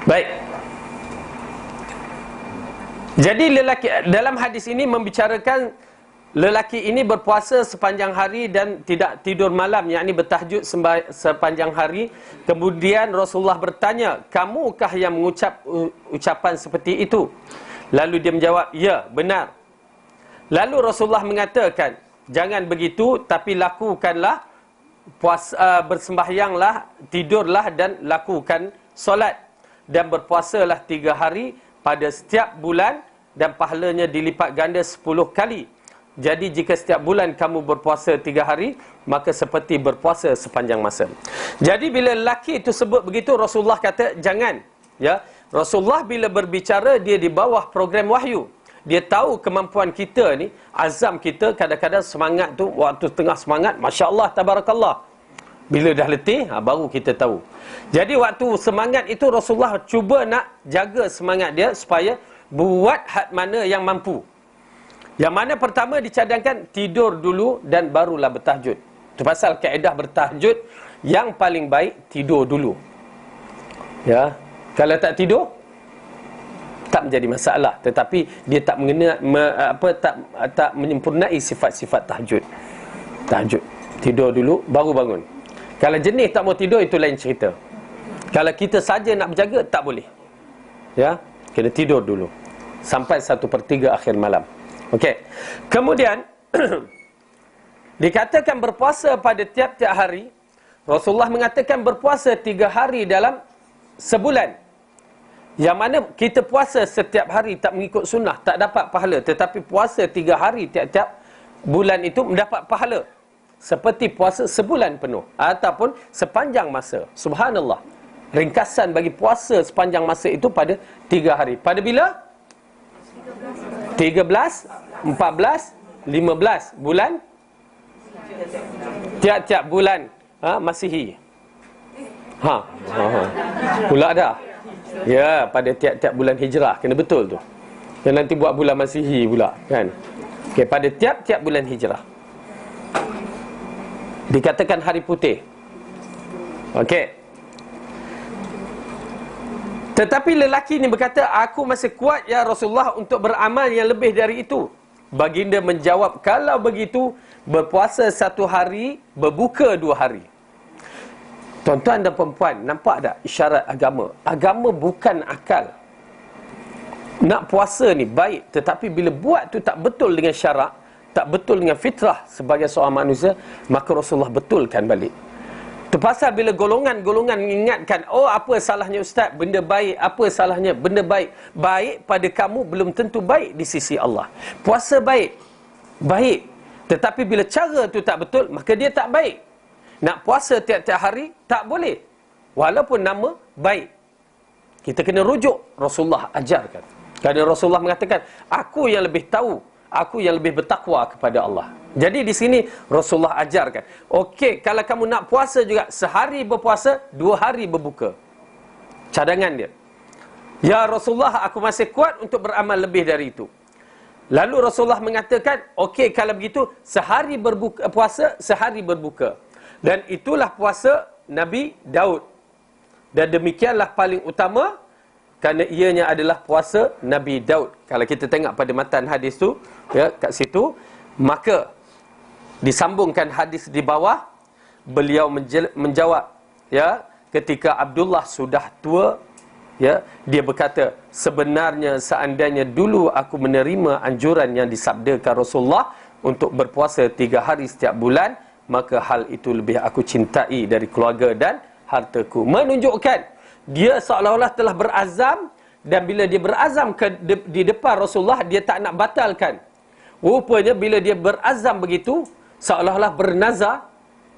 Baik. Jadi lelaki dalam hadis ini membicarakan lelaki ini berpuasa sepanjang hari dan tidak tidur malam, yakni bertahajud sepanjang hari. Kemudian Rasulullah bertanya, kamukah yang mengucap ucapan seperti itu? Lalu dia menjawab, ya, benar. Lalu Rasulullah mengatakan, jangan begitu, tapi lakukanlah bersembahyanglah, tidurlah dan lakukan solat. Dan berpuasalah 3 hari pada setiap bulan dan pahalanya dilipat ganda 10 kali. Jadi jika setiap bulan kamu berpuasa 3 hari, maka seperti berpuasa sepanjang masa. Jadi bila lelaki itu sebut begitu, Rasulullah kata jangan. Ya, Rasulullah bila berbicara, dia di bawah program wahyu. Dia tahu kemampuan kita ni, azam kita. Kadang-kadang semangat tu, waktu tengah semangat, Masya Allah, Tabarakallah. Bila dah letih, baru kita tahu. Jadi waktu semangat itu Rasulullah cuba nak jaga semangat dia supaya buat had mana yang mampu. Yang mana pertama dicadangkan tidur dulu dan barulah bertahajud. Itu pasal kaedah bertahajud yang paling baik tidur dulu. Ya, kalau tak tidur tak menjadi masalah, tetapi dia tak tak menyempurnai sifat-sifat tahajud. Tahajud, tidur dulu baru bangun. Kalau jenis tak mau tidur, itu lain cerita. Kalau kita saja nak berjaga, tak boleh. Ya, kena tidur dulu sampai 1/3 akhir malam. Okey. Kemudian dikatakan berpuasa pada tiap-tiap hari Rasulullah mengatakan berpuasa 3 hari dalam sebulan. Yang mana kita puasa setiap hari tak mengikut sunnah, tak dapat pahala. Tetapi puasa 3 hari tiap-tiap bulan itu mendapat pahala. Seperti puasa sebulan penuh ataupun sepanjang masa. Subhanallah. Ringkasan bagi puasa sepanjang masa itu pada 3 hari. Pada bila? 13, 14, 15 bulan. Tiap-tiap bulan Masihi. Pula dah. Ya, pada tiap-tiap bulan hijrah. Kena betul tu. Dan nanti buat bulan Masihi pula, kan? Okey, pada tiap-tiap bulan hijrah. Dikatakan hari putih. Okey. Tetapi lelaki ni berkata, aku masih kuat ya Rasulullah untuk beramal yang lebih dari itu. Baginda menjawab, kalau begitu, berpuasa 1 hari, berbuka 2 hari. Tuan-tuan dan puan-puan, nampak tak isyarat agama? Agama bukan akal. Nak puasa ni baik, tetapi bila buat tu tak betul dengan syarak, tak betul dengan fitrah sebagai seorang manusia, maka Rasulullah betulkan balik. Terpasal bila golongan-golongan mengingatkan, oh apa salahnya ustaz, benda baik, apa salahnya, benda baik. Baik pada kamu belum tentu baik di sisi Allah. Puasa baik, baik. Tetapi bila cara tu tak betul, maka dia tak baik. Nak puasa tiap-tiap hari, tak boleh. Walaupun nama baik. Kita kena rujuk Rasulullah ajarkan. Kerana Rasulullah mengatakan, aku yang lebih tahu, aku yang lebih bertakwa kepada Allah. Jadi di sini Rasulullah ajarkan, okey, kalau kamu nak puasa juga, sehari berpuasa, 2 hari berbuka. Cadangan dia. Ya Rasulullah, aku masih kuat untuk beramal lebih dari itu. Lalu Rasulullah mengatakan, okey, kalau begitu, sehari berbuka, puasa, sehari berbuka. Dan itulah puasa Nabi Daud. Dan demikianlah paling utama, kerana ianya adalah puasa Nabi Daud. Kalau kita tengok pada matan hadis tu, ya, kat situ, maka disambungkan hadis di bawah, beliau menjawab, ya, ketika Abdullah sudah tua, ya, dia berkata, sebenarnya seandainya dulu aku menerima anjuran yang disabdakan Rasulullah untuk berpuasa 3 hari setiap bulan, maka hal itu lebih aku cintai dari keluarga dan hartaku. Menunjukkan dia seolah-olah telah berazam, dan bila dia berazam di depan Rasulullah, dia tak nak batalkan. Rupanya bila dia berazam begitu, seolah-olah bernazar,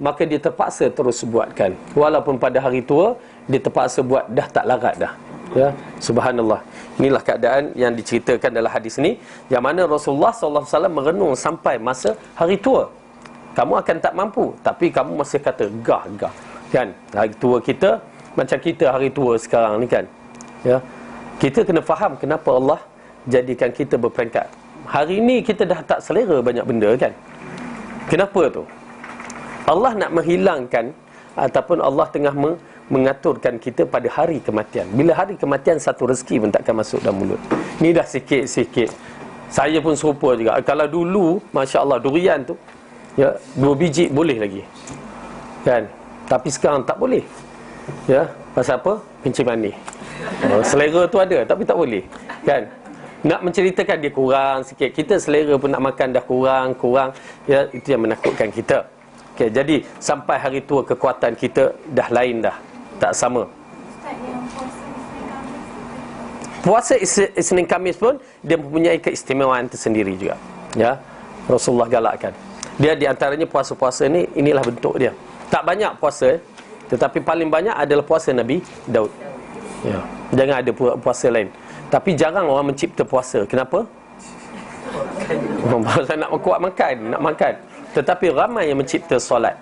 maka dia terpaksa terus buatkan. Walaupun pada hari tua dia terpaksa buat, dah tak larat dah. Ya, subhanallah. Inilah keadaan yang diceritakan dalam hadis ni, yang mana Rasulullah SAW merenung sampai masa hari tua. Kamu akan tak mampu, tapi kamu masih kata gah. Kan? Hari tua kita macam kita hari tua sekarang ni kan. Ya. Kita kena faham kenapa Allah jadikan kita berperingkat. Hari ni kita dah tak selera banyak benda kan. Kenapa tu? Allah nak menghilangkan, ataupun Allah tengah mengaturkan kita pada hari kematian. Bila hari kematian, satu rezeki pun takkan masuk dalam mulut. Ni dah sikit-sikit. Saya pun serupa juga. Kalau dulu, Masya Allah, durian tu, ya, 2 biji boleh lagi. Kan? Tapi sekarang tak boleh. Ya, pasal apa? Kencing manis. Selera tu ada, tapi tak boleh. Kan? Nak menceritakan dia kurang sikit. Kita selera pun nak makan dah kurang. Ya, itu yang menakutkan kita. Okay, jadi sampai hari tua kekuatan kita dah lain dah. Tak sama. Puasa Isnin Khamis pun dia mempunyai keistimewaan tersendiri juga. Ya, Rasulullah galakkan. Dia di antaranya puasa-puasa ni, inilah bentuk dia. Tak banyak puasa, tetapi paling banyak adalah puasa Nabi Daud. Ya. Jangan ada puasa lain. Tapi jarang orang mencipta puasa. Kenapa? Pasal nak kuat nak makan. Tetapi ramai yang mencipta solat.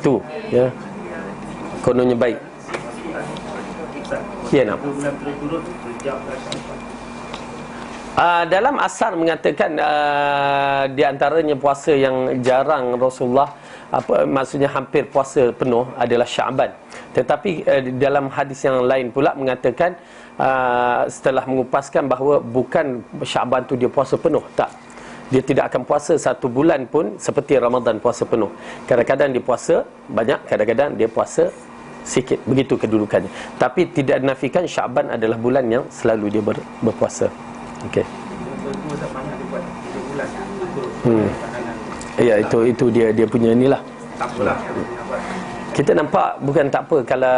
Tu, ya. Kononnya baik. Ya, nak. Dalam asar mengatakan di antaranya puasa yang jarang Rasulullah, maksudnya hampir puasa penuh, adalah Syaban. Tetapi dalam hadis yang lain pula mengatakan, setelah mengupaskan bahawa bukan Syaban tu dia puasa penuh, tak. Dia tidak akan puasa 1 bulan pun seperti Ramadan puasa penuh. Kadang-kadang dia puasa banyak, kadang-kadang dia puasa sikit. Begitu kedudukannya. Tapi tidak dinafikan Syaban adalah bulan yang selalu dia berpuasa. Okey. Ya, itu dia punya inilah. Kita nampak bukan tak apa kalau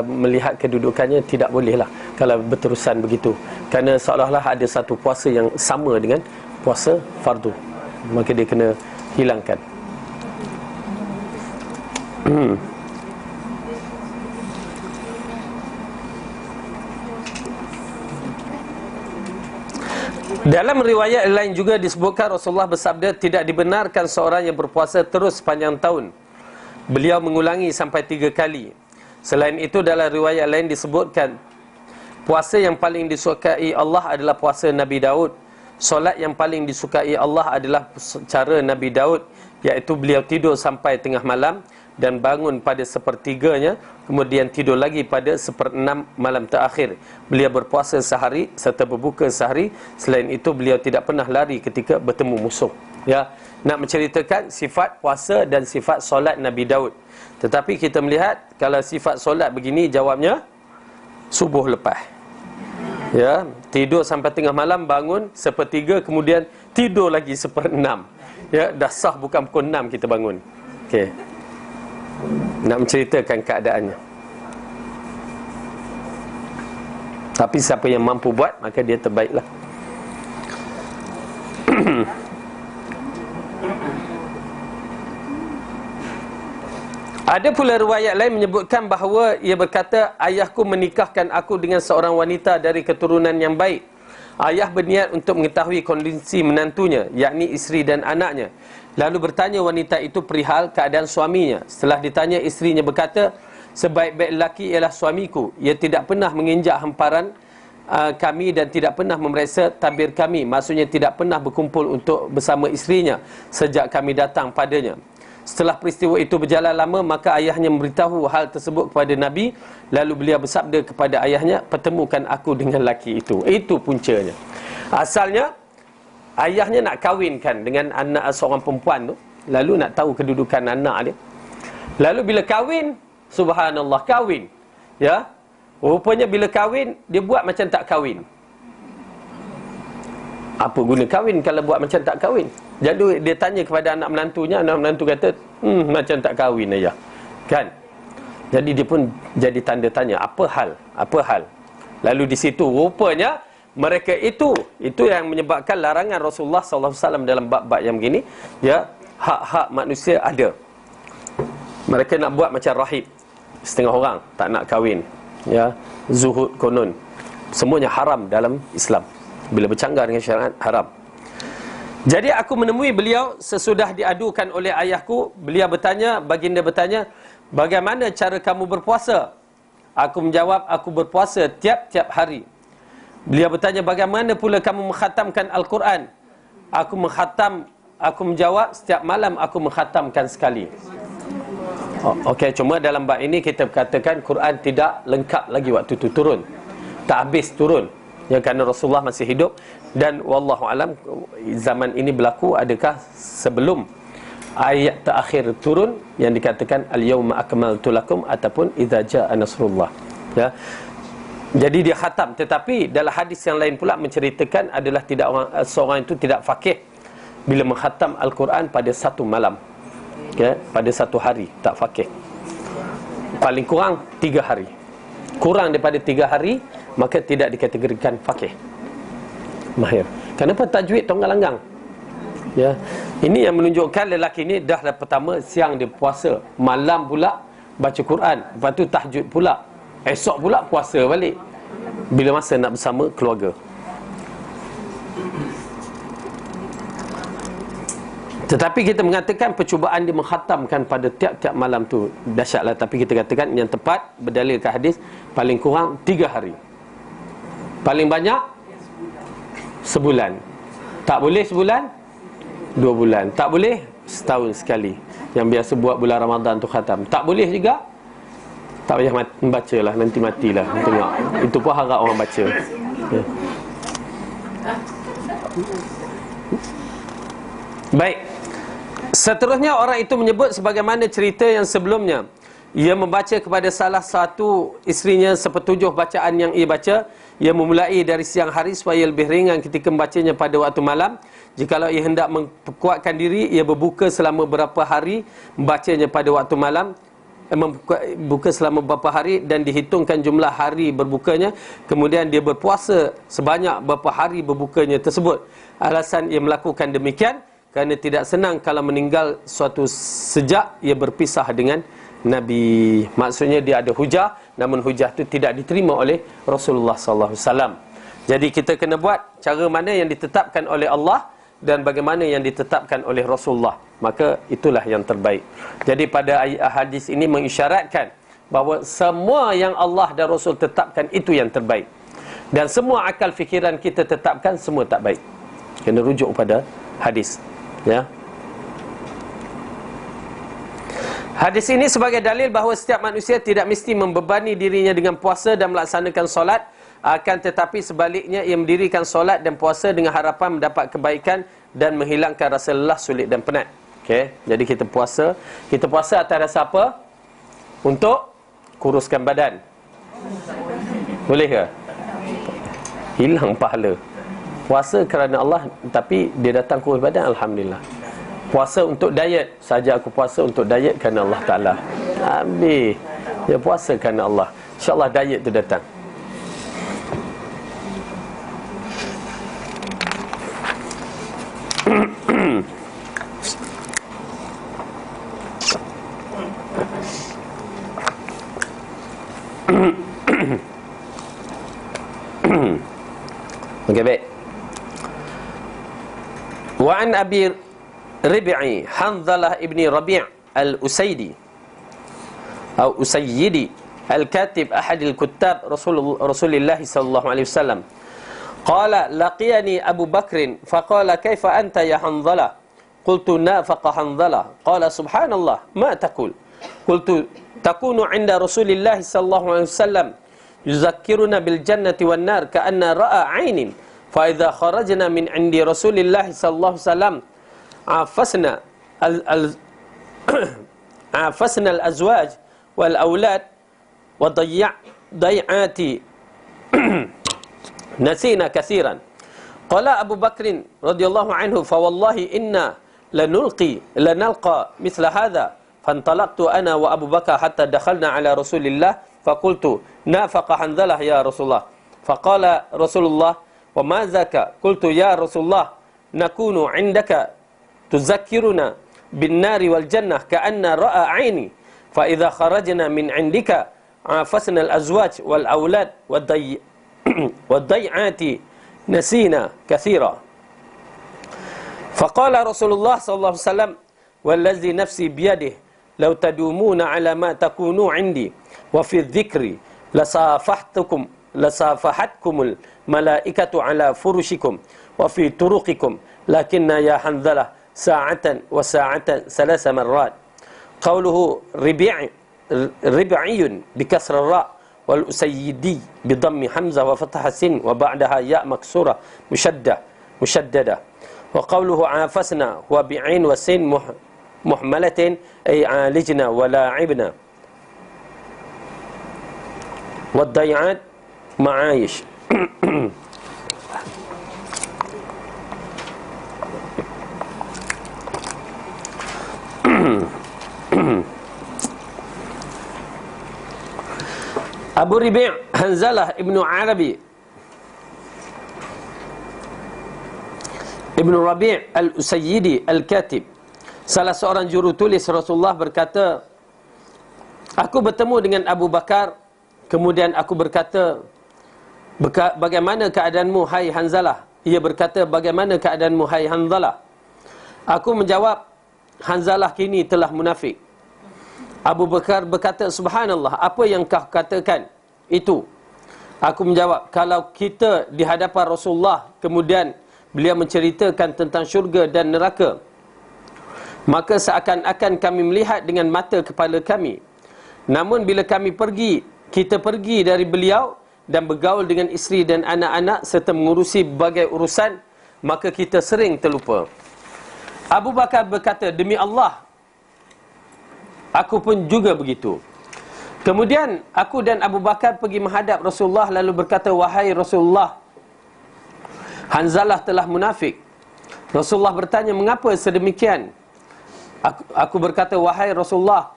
melihat kedudukannya, tidak boleh lah kalau berterusan begitu, kerana seolah-olah ada satu puasa yang sama dengan puasa fardu, maka dia kena hilangkan. Dalam riwayat lain juga disebutkan Rasulullah bersabda, tidak dibenarkan seorang yang berpuasa terus sepanjang tahun. Beliau mengulangi sampai 3 kali. Selain itu dalam riwayat lain disebutkan, puasa yang paling disukai Allah adalah puasa Nabi Daud. Solat yang paling disukai Allah adalah cara Nabi Daud, iaitu beliau tidur sampai tengah malam dan bangun pada sepertiganya, kemudian tidur lagi pada 1/6 malam terakhir. Beliau berpuasa sehari serta berbuka sehari. Selain itu beliau tidak pernah lari ketika bertemu musuh. Ya, nak menceritakan sifat puasa dan sifat solat Nabi Daud. Tetapi kita melihat kalau sifat solat begini, jawabnya subuh lepas. Ya, tidur sampai tengah malam, bangun sepertiga, kemudian tidur lagi 1/6. Ya, dah sah bukan pukul 6 kita bangun. Okey. Nak menceritakan keadaannya. Tapi siapa yang mampu buat, maka dia terbaiklah. Ada pula riwayat lain menyebutkan bahawa ia berkata, ayahku menikahkan aku dengan seorang wanita dari keturunan yang baik. Ayah berniat untuk mengetahui kondisi menantunya, yakni isteri dan anaknya. Lalu bertanya wanita itu perihal keadaan suaminya. Setelah ditanya, isterinya berkata, sebaik-baik lelaki ialah suamiku. Ia tidak pernah menginjak hamparan kami dan tidak pernah memeriksa tabir kami. Maksudnya tidak pernah berkumpul untuk bersama isterinya sejak kami datang padanya. Setelah peristiwa itu berjalan lama, maka ayahnya memberitahu hal tersebut kepada Nabi. Lalu beliau bersabda kepada ayahnya, pertemukan aku dengan lelaki itu. Itu puncanya. Asalnya ayahnya nak kahwinkan dengan anak seorang perempuan tu, lalu nak tahu kedudukan anak dia. Lalu bila kahwin, subhanallah, kahwin, ya, rupanya bila kahwin, dia buat macam tak kahwin. Apa guna kahwin kalau buat macam tak kahwin? Jadi dia tanya kepada anak menantunya, anak menantu kata, macam tak kahwin ayah, kan? Jadi dia pun jadi tanda tanya, apa hal? Apa hal? Lalu di situ rupanya mereka itu yang menyebabkan larangan Rasulullah SAW dalam bab-bab yang begini. Ya, hak-hak manusia ada. Mereka nak buat macam rahib, setengah orang tak nak kahwin. Ya, zuhud konon. Semuanya haram dalam Islam. Bila bercanggah dengan syariat, haram. Jadi aku menemui beliau sesudah diadukan oleh ayahku. Beliau bertanya, baginda bertanya, bagaimana cara kamu berpuasa? Aku menjawab, aku berpuasa tiap-tiap hari. Beliau bertanya, bagaimana pula kamu mengkhatamkan Al-Quran? Aku menjawab, setiap malam aku mengkhatamkan sekali. Okey, cuma dalam bab ini kita katakan Quran tidak lengkap lagi waktu itu turun. Tak habis turun. Ya, kerana Rasulullah masih hidup. Dan wallahu alam, zaman ini berlaku adakah sebelum ayat terakhir turun yang dikatakan al-yauma akmaltu lakum ataupun idza jaa nasrullah. Ya. Jadi dia khatam. Tetapi dalam hadis yang lain pula menceritakan adalah tidak seorang itu tidak faqih bila mengkhatam Al-Quran pada satu malam. Ya, pada satu hari tak faqih. Paling kurang 3 hari. Kurang daripada 3 hari, maka tidak dikategorikan faqih, mahir. Kenapa tajwid tonggal-langgang? Ya, ini yang menunjukkan lelaki ini dah pertama siang dia puasa, malam pula baca Quran, lepas tu tahajud pula, esok pula puasa balik bila masa nak bersama keluarga. Tetapi kita mengatakan percubaan dia mengkhatamkan pada tiap-tiap malam tu dahsyatlah. Tapi kita katakan yang tepat berdalilkan hadis, paling kurang 3 hari, paling banyak sebulan. Tak boleh sebulan, 2 bulan. Tak boleh setahun sekali. Yang biasa buat bulan Ramadan tu khatam. Tak boleh juga, tak payah membaca lah, nanti matilah. Tengok, itu pun harap orang baca. Ya. Baik. Seterusnya orang itu menyebut sebagaimana cerita yang sebelumnya. Ia membaca kepada salah satu isterinya sepertujuh bacaan yang ia baca. Ia memulai dari siang hari supaya lebih ringan ketika membacanya pada waktu malam. Jikalau ia hendak memperkuatkan diri, ia berbuka selama beberapa hari membacanya pada waktu malam. buka selama beberapa hari dan dihitungkan jumlah hari berbukanya, kemudian dia berpuasa sebanyak beberapa hari berbukanya tersebut. Alasan ia melakukan demikian kerana tidak senang kalau meninggal suatu sejak ia berpisah dengan Nabi. Maksudnya dia ada hujah, namun hujah itu tidak diterima oleh Rasulullah sallallahu alaihi wasallam. Jadi kita kena buat cara mana yang ditetapkan oleh Allah dan bagaimana yang ditetapkan oleh Rasulullah. Maka itulah yang terbaik. Jadi pada hadis ini mengisyaratkan bahawa semua yang Allah dan Rasul tetapkan itu yang terbaik. Dan semua akal fikiran kita tetapkan semua tak baik. Kena rujuk pada hadis. Ya. Hadis ini sebagai dalil bahawa setiap manusia tidak mesti membebani dirinya dengan puasa dan melaksanakan solat. Akan tetapi sebaliknya ia mendirikan solat dan puasa dengan harapan mendapat kebaikan dan menghilangkan rasa lelah, sulit dan penat. Okey, jadi kita puasa. Kita puasa atas dasar apa? Untuk kuruskan badan. Boleh ke? Hilang pahala. Puasa kerana Allah, tapi dia datang kurus badan, alhamdulillah. Puasa untuk diet, saja aku puasa untuk diet kerana Allah Ta'ala. Habis. Dia puasa kerana Allah. InsyaAllah diet tu datang. Okey, baik. Wa an Abi Rib'i Hanzalah ibni Rabi' al-Usaydi atau Usayyidi al-Katib ahad al-Kuttab Rasulullah sallallahu alaihi wasallam qala laqiyani Abu Bakr faqala kaifa anta ya Hanzalah qultu nafaqa Hanzalah qala subhanallah ma taqul qultu takunu 'inda Rasulillah sallallahu alaihi wasallam yuzakkiruna bil jannati wan nar ka'anna ra'a 'ainin fa idza kharajna min 'indi Rasulillah sallallahu alaihi wasallam عافسنا الأزواج والأولاد وضيعات نسينا كثيرا. قال أبو بكر رضي الله عنه فوالله إنا لنلقى مثل هذا. فانطلقت أنا وأبو بكر حتى دخلنا على رسول الله فقلت نافق حنظلة يا رسول الله. فقال رسول الله وما ذاك؟ قلت يا رسول الله نكون عندك تذكرنا بالنار والجنة كأن رأى عيني فإذا خرجنا من عندك عافسنا الأزواج والأولاد والضيعات نسينا كثيرا. فقال رسول الله صلى الله عليه وسلم والذي نفسي بيده لو تدومون على ما تكونوا عندي وفي الذكر لصافحتكم الملائكة على فرشكم وفي طرقكم لكن يا حنظلة ساعة وساعة 3 مرات. قوله ربعي بكسر الراء والأسيدي بضم حمزة وفتح السين وبعدها ياء مكسورة مشددة. وقوله عافسنا هو بعين وسين محملة أي عالجنا ولاعبنا. والضيعات معايش. Abu Rib'i' Hanzalah ibnu Arabi ibnu Rabi' al-Usayyidi al-Katib, salah seorang juru tulis Rasulullah berkata, aku bertemu dengan Abu Bakar, kemudian aku berkata, bagaimana keadaanmu hai Hanzalah? Ia berkata, bagaimana keadaanmu hai Hanzalah? Aku menjawab, Hanzalah kini telah munafik. Abu Bakar berkata, subhanallah, apa yang kau katakan itu? Aku menjawab, kalau kita di hadapan Rasulullah, kemudian beliau menceritakan tentang syurga dan neraka, maka seakan-akan kami melihat dengan mata kepala kami. Namun bila kita pergi dari beliau dan bergaul dengan isteri dan anak-anak serta mengurusi berbagai urusan, maka kita sering terlupa. Abu Bakar berkata, demi Allah, aku pun juga begitu. Kemudian aku dan Abu Bakar pergi menghadap Rasulullah lalu berkata, wahai Rasulullah, Hanzalah telah munafik. Rasulullah bertanya, mengapa sedemikian? Aku berkata, wahai Rasulullah,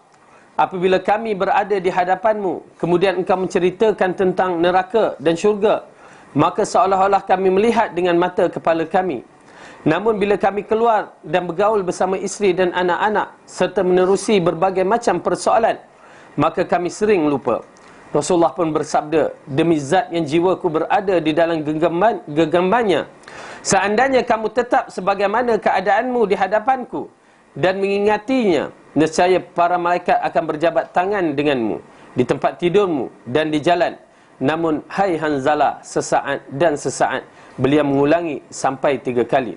apabila kami berada di hadapanmu, kemudian engkau menceritakan tentang neraka dan syurga, maka seolah-olah kami melihat dengan mata kepala kami. Namun bila kami keluar dan bergaul bersama isteri dan anak-anak serta menerusi berbagai macam persoalan, maka kami sering lupa. Rasulullah pun bersabda, demi zat yang jiwaku berada di dalam genggamannya, seandainya kamu tetap sebagaimana keadaanmu di hadapanku dan mengingatinya, nescaya para malaikat akan berjabat tangan denganmu di tempat tidurmu dan di jalan. Namun hai Hanzalah, sesaat dan sesaat. Beliau mengulangi sampai 3 kali.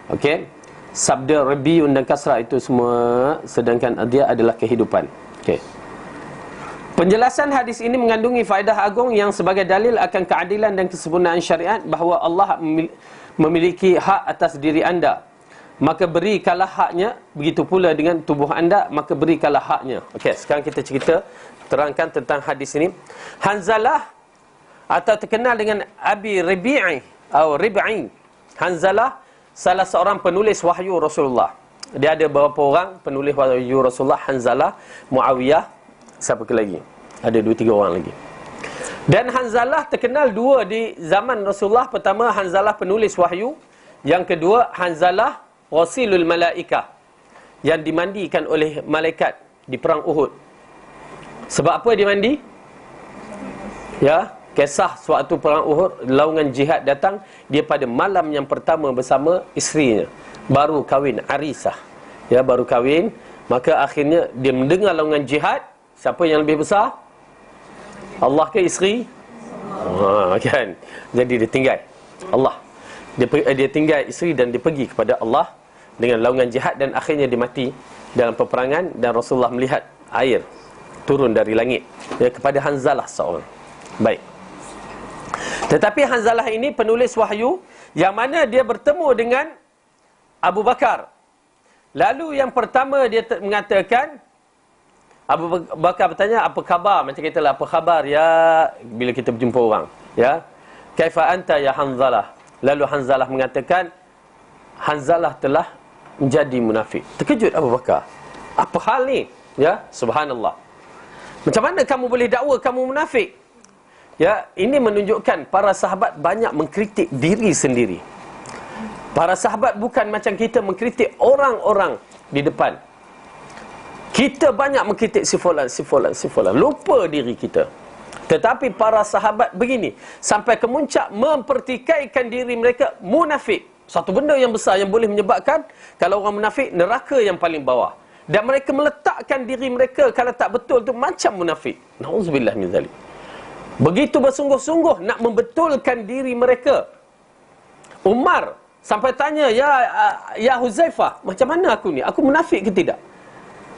Okey, sabda Rabiun dan Kasrah itu semua, sedangkan dia adalah kehidupan. Okey, penjelasan hadis ini mengandungi faedah agung yang sebagai dalil akan keadilan dan kesempurnaan syariat, bahawa Allah memiliki hak atas diri anda, maka berikanlah haknya. Begitu pula dengan tubuh anda, maka berikanlah haknya. Okey, sekarang kita terangkan tentang hadis ini. Hanzalah atau terkenal dengan Abi Rabi'i atau Rib'i. Hanzalah salah seorang penulis wahyu Rasulullah. Dia ada beberapa orang penulis wahyu Rasulullah. Hanzalah, Muawiyah, siapa lagi? Ada 2-3 orang lagi. Dan Hanzalah terkenal dua di zaman Rasulullah. Pertama, Hanzalah penulis wahyu. Yang kedua, Hanzalah Wasilul Malaikah, yang dimandikan oleh malaikat di perang Uhud. Sebab apa dia mandi? Ya, kisah suatu perang Uhud, laungan jihad datang, dia pada malam yang pertama bersama isterinya, baru kahwin, Arisah. Ya, baru kahwin, maka akhirnya dia mendengar laungan jihad. Siapa yang lebih besar? Allah ke isteri? Kan. Jadi dia tinggal Allah. Dia tinggal isteri dan dia pergi kepada Allah dengan laungan jihad, dan akhirnya dia mati dalam peperangan. Dan Rasulullah melihat air turun dari langit, ya, kepada Hanzalah seorang. Baik. Tetapi Hanzalah ini penulis wahyu yang mana dia bertemu dengan Abu Bakar. Lalu yang pertama dia mengatakan, Abu Bakar bertanya, apa khabar? Macam kita lah, apa khabar ya, bila kita berjumpa orang, ya, kaifa anta ya Hanzalah. Lalu Hanzalah mengatakan, Hanzalah telah menjadi munafik. Terkejut Abu Bakar, apa hal ni? Ya, subhanallah, macam mana kamu boleh dakwa kamu munafik? Ya, ini menunjukkan para sahabat banyak mengkritik diri sendiri. Para sahabat bukan macam kita mengkritik orang-orang di depan. Kita banyak mengkritik si fulan, lupa diri kita. Tetapi para sahabat begini, sampai ke muncak mempertikaikan diri mereka munafik. Satu benda yang besar yang boleh menyebabkan, kalau orang munafik, neraka yang paling bawah. Dan mereka meletakkan diri mereka, kalau tak betul tu, macam munafik. Na'udzubillah min zalik. Begitu bersungguh-sungguh nak membetulkan diri mereka. Umar sampai tanya, ya Huzaifah, macam mana aku ni? Aku munafik ke tidak?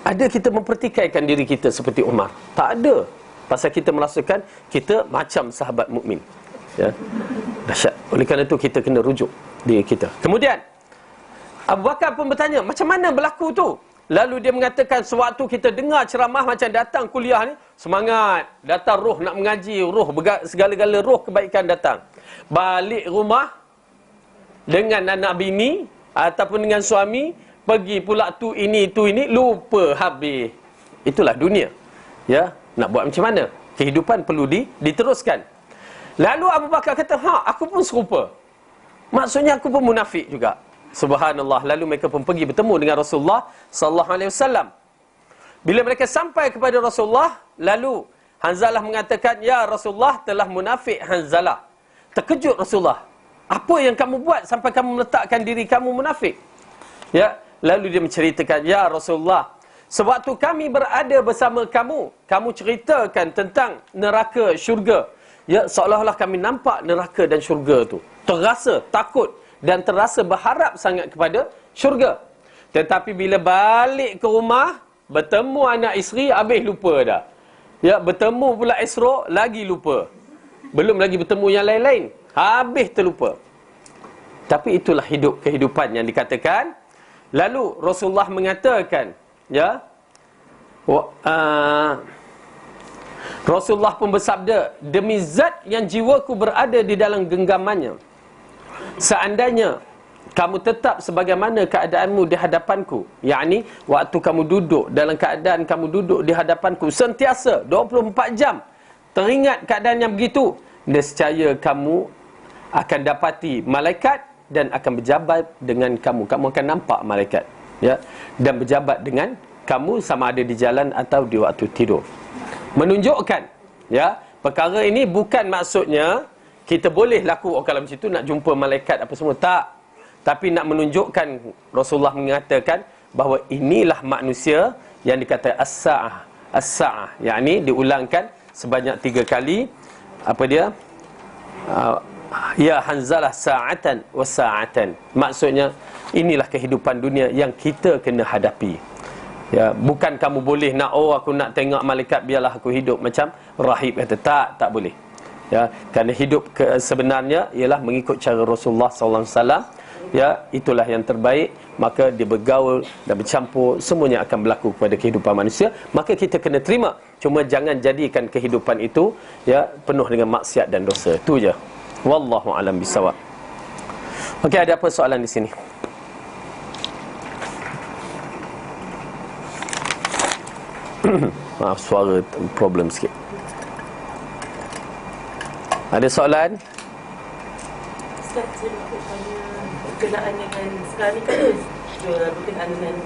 Ada kita mempertikaikan diri kita seperti Umar? Tak ada. Pasal kita merasakan kita macam sahabat mukmin. Ya. Dahsyat. Oleh kerana itu kita kena rujuk diri kita. Kemudian Abu Bakar pun bertanya, macam mana berlaku tu? Lalu dia mengatakan, sewaktu kita dengar ceramah macam datang kuliah ni, semangat, datang roh nak mengaji, roh, segala-gala roh kebaikan datang. Balik rumah dengan anak bini ataupun dengan suami, pergi pula tu ini, lupa habis. Itulah dunia. Ya, nak buat macam mana? Kehidupan perlu diteruskan. Lalu Abu Bakar kata, aku pun serupa. Maksudnya aku pun munafik juga. Subhanallah. Lalu mereka pun pergi bertemu dengan Rasulullah sallallahu alaihi wasallam. Bila mereka sampai kepada Rasulullah, lalu Hanzalah mengatakan, ya Rasulullah, telah munafik Hanzalah. Terkejut Rasulullah. Apa yang kamu buat sampai kamu meletakkan diri kamu munafik? Ya, lalu dia menceritakan, ya Rasulullah, sewaktu kami berada bersama kamu, kamu ceritakan tentang neraka, syurga. Ya, seolah-olah kami nampak neraka dan syurga tu. Terasa takut dan terasa berharap sangat kepada syurga. Tetapi bila balik ke rumah, bertemu anak isteri, habis lupa dah. Ya, bertemu pula esok, lagi lupa. Belum lagi bertemu yang lain-lain, habis terlupa. Tapi itulah kehidupan yang dikatakan. Lalu Rasulullah mengatakan, ya, Rasulullah pun bersabda, demi zat yang jiwaku berada di dalam genggamannya, seandainya kamu tetap sebagaimana keadaanmu di hadapanku, yakni waktu kamu duduk dalam keadaan kamu duduk di hadapanku sentiasa 24 jam teringat keadaan yang begitu, nescaya kamu akan dapati malaikat dan akan berjabat dengan kamu. Kamu akan nampak malaikat, ya, dan berjabat dengan kamu sama ada di jalan atau di waktu tidur. Menunjukkan, ya, perkara ini bukan maksudnya kita boleh laku kalau macam itu nak jumpa malaikat apa semua, tak. Tapi nak menunjukkan, Rasulullah mengatakan bahawa inilah manusia yang dikata as-sa'ah. As-sa'ah, yakni diulangkan sebanyak 3 kali. Apa dia? Ya Hanzalah sa'atan wa sa'atan. Maksudnya inilah kehidupan dunia yang kita kena hadapi. Ya, bukan kamu boleh nak, aku nak tengok malaikat biarlah aku hidup macam rahib kata, tak boleh. Ya, kerana hidup sebenarnya ialah mengikut cara Rasulullah sallallahu alaihi wasallam. Ya, itulah yang terbaik. Maka dia bergaul dan bercampur, semuanya akan berlaku kepada kehidupan manusia. Maka kita kena terima. Cuma jangan jadikan kehidupan itu, ya, penuh dengan maksiat dan dosa. Itu je. Wallahu a'lam bissawab. Okey, ada apa soalan di sini? Maaf, suara problem sikit. Ada soalan? Ustaz, saya nak tanya berkenaan dengan sekarang ni kan berkenaan dengan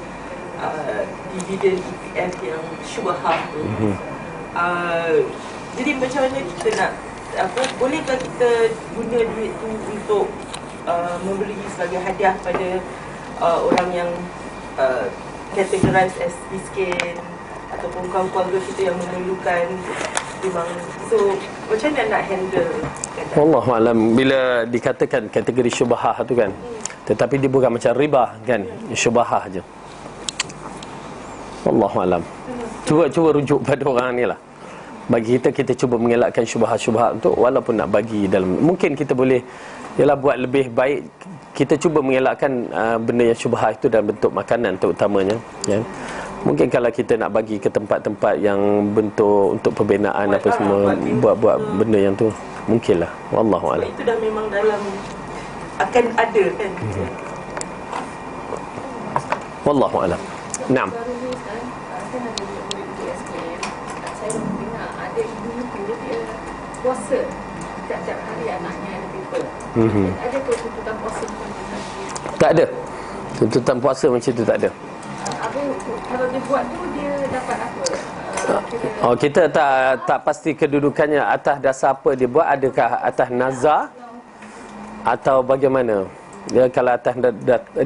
dividen EPF yang syubhah tu. Jadi macam mana kita nak, bolehkah kita guna duit tu untuk memberi sebagai hadiah pada orang yang categorized as miskin ataupun kaum-kaum kita yang memerlukan memang. So macam mana nak handle? Wallahu alam, bila dikatakan kategori syubhah tu kan, tetapi dia bukan macam riba kan, syubhah je. Wallahu alam. Cuba rujuk pada orang ni lah. Bagi kita cuba mengelakkan syubhat-syubhat tu, walaupun nak bagi dalam, mungkin kita boleh ialah buat lebih baik. Kita cuba mengelakkan benda yang syubhat itu dalam bentuk makanan terutamanya, ya. Mungkin kalau kita nak bagi ke tempat-tempat yang bentuk untuk pembinaan apa semua, buat benda yang tu, mungkinlah. Wallahu a'lam. Itu dah memang dalam akan ada kan. Wallahu a'lam. Naam. Ada ibu tu dia puasa setiap hari anaknya ada paper. Ada ke tuntutan puasa macam tu? Tak ada. Tuntutan puasa macam tu tak ada. Kalau dia buat tu dia dapat apa? Kita tak pasti kedudukannya atas dasar apa dia buat, adakah atas nazar atau bagaimana. Ya, kalau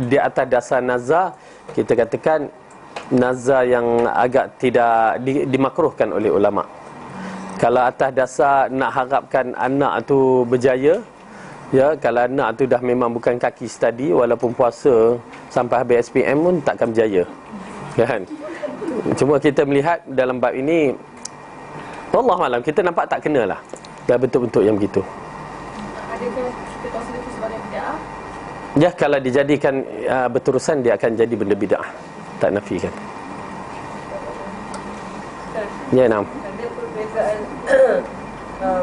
di atas dasar nazar, kita katakan nazar yang agak tidak dimakruhkan oleh ulama. Kalau atas dasar nak harapkan anak tu berjaya, ya, kalau anak tu dah memang bukan kaki study, walaupun puasa sampai habis SPM pun takkan berjaya, kan? Cuma kita melihat dalam bab ini, wallahualam, kita nampak tak kenalah dah bentuk-bentuk yang begitu. Adakah kita consider itu sebagai bid'ah? Ya, kalau dijadikan berterusan, dia akan jadi benda bid'ah. Tak nafikan. Ya, nam. Ada perbezaan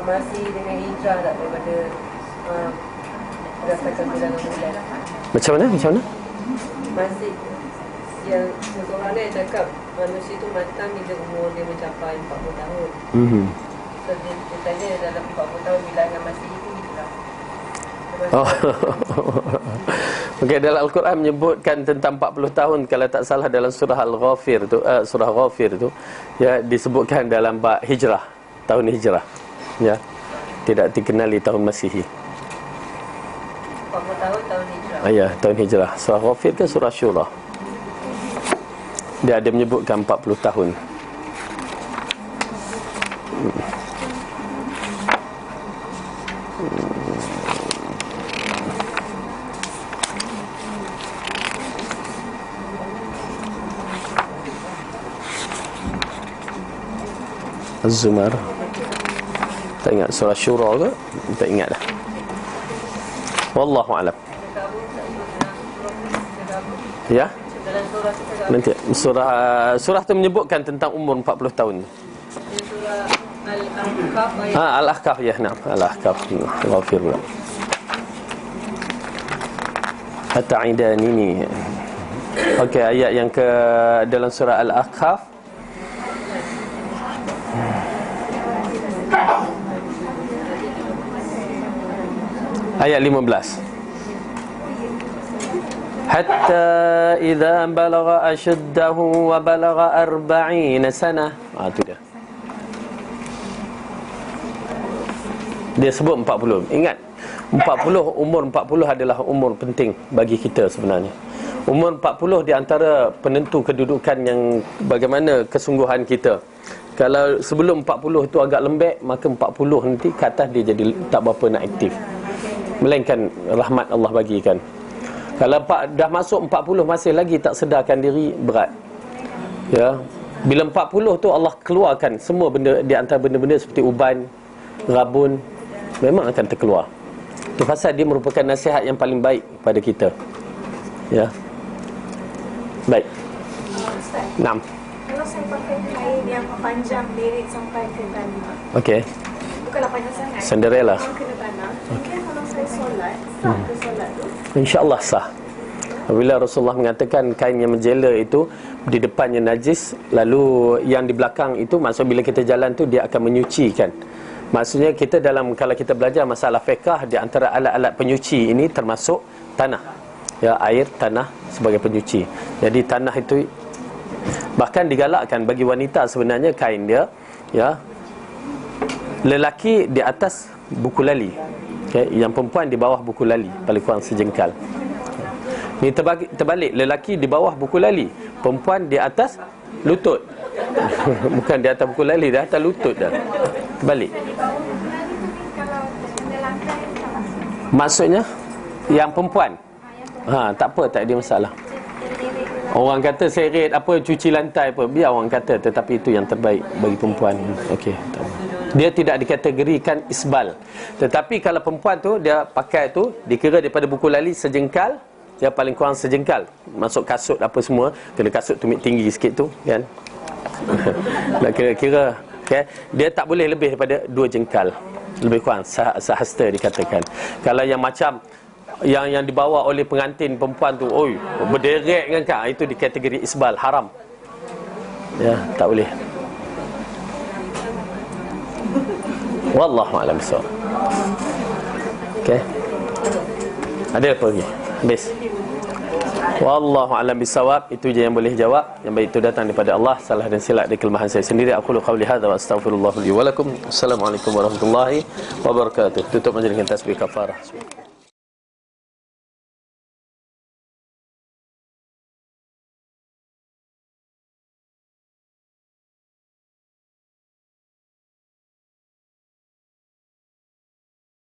masih dengan hijrah tak daripada berdasarkan bilangan bulan? Macam mana? Masih yang seorang dia cakap manusia tu matang bila umur dia mencapai 40 tahun. So dia tanya dalam 40 tahun bilangan masih itu hijrah. Okey, dalam Al-Quran menyebutkan tentang 40 tahun, kalau tak salah dalam surah Al-Ghafir tu, surah Ghafir tu, ya, disebutkan dalam bab hijrah, tahun hijrah, ya, tidak dikenali tahun Masihi. 40 tahun hijrah. Ya, tahun hijrah. Surah Ghafir ke surah Syura? Dia ada menyebutkan 40 tahun. Az-Zumar. Tak ingat surah Syura ke? Tak ingat dah. Wallahu a'lam. Ya? Nanti surah tu menyebutkan tentang umur 40 tahun. Surah Al-Ahqaf ayat Al-Ahqaf, ya, nah, Al-Ahqaf. Ghafir pula. At-ta'idani ni. Okey, ayat yang ke dalam surah Al-Ahqaf. Ayat 15. Hatta idza balagha ashuddahu wa balagha 40 sanah. Tu dia. Dia sebut 40. Ingat, 40, umur 40 adalah umur penting bagi kita sebenarnya. Umur 40 di antara penentu kedudukan yang bagaimana kesungguhan kita. Kalau sebelum 40 itu agak lembek, maka 40 nanti ke atas dia jadi tak berapa nak aktif. Melainkan rahmat Allah bagikan. Kalau dah masuk 40 masih lagi tak sedarkan diri, berat. Ya. Bila 40 tu Allah keluarkan semua benda di antara benda-benda seperti uban, rabun, memang akan terkeluar. Itu pasal dia merupakan nasihat yang paling baik pada kita. Ya. Baik. Ustaz, 6. kalau saya pakai kain yang panjang lirik sampai ke tanah, Okey. bukanlah panjang sangat, Cinderella. yang kena tanah, mungkin kalau saya solat, sah ke solat tu? InsyaAllah sah. Apabila Rasulullah mengatakan kain yang menjela itu di depannya najis, lalu yang di belakang itu, maksud bila kita jalan tu dia akan menyucikan. Maksudnya kita dalam, kalau kita belajar masalah fiqh, di antara alat-alat penyuci ini termasuk tanah. Ya, air, tanah sebagai penyuci. Jadi tanah itu bahkan digalakkan bagi wanita sebenarnya kain dia, ya. Lelaki di atas buku lali. Okay, yang perempuan di bawah buku lali, paling kurang sejengkal. Ni terbalik, lelaki di bawah buku lali, perempuan di atas lutut. Bukan di atas buku lali, di atas lutut dah. Terbalik. Maksudnya yang perempuan. Tak apa, tak ada masalah. Orang kata seret apa, cuci lantai apa, biar orang kata, tetapi itu yang terbaik bagi perempuan. Okey, dia tidak dikategorikan isbal. Tetapi kalau perempuan tu dia pakai tu, dikira daripada buku lali sejengkal, dia paling kurang sejengkal. Masuk kasut apa semua, kena kasut tumit tinggi sikit tu, kan. Nak kira-kira, okay? Dia tak boleh lebih daripada 2 jengkal. Lebih kurang sahasta dikatakan. Kalau yang macam yang dibawa oleh pengantin perempuan tu, oi, berderet kan kak, itu di kategori isbal, haram. Ya, tak boleh. Wallahu a'lam bissawab. Okey. Ada apa lagi? Habis. Wallahu a'lam bissawab. Itu je yang boleh jawab. Yang baik itu datang daripada Allah, salah dan silap dari kelemahan saya sendiri. Aku qauli hadza wa astaghfirullah li wa lakum. Assalamualaikum warahmatullahi wabarakatuh. Tutup majlis dengan tasbih kafarah.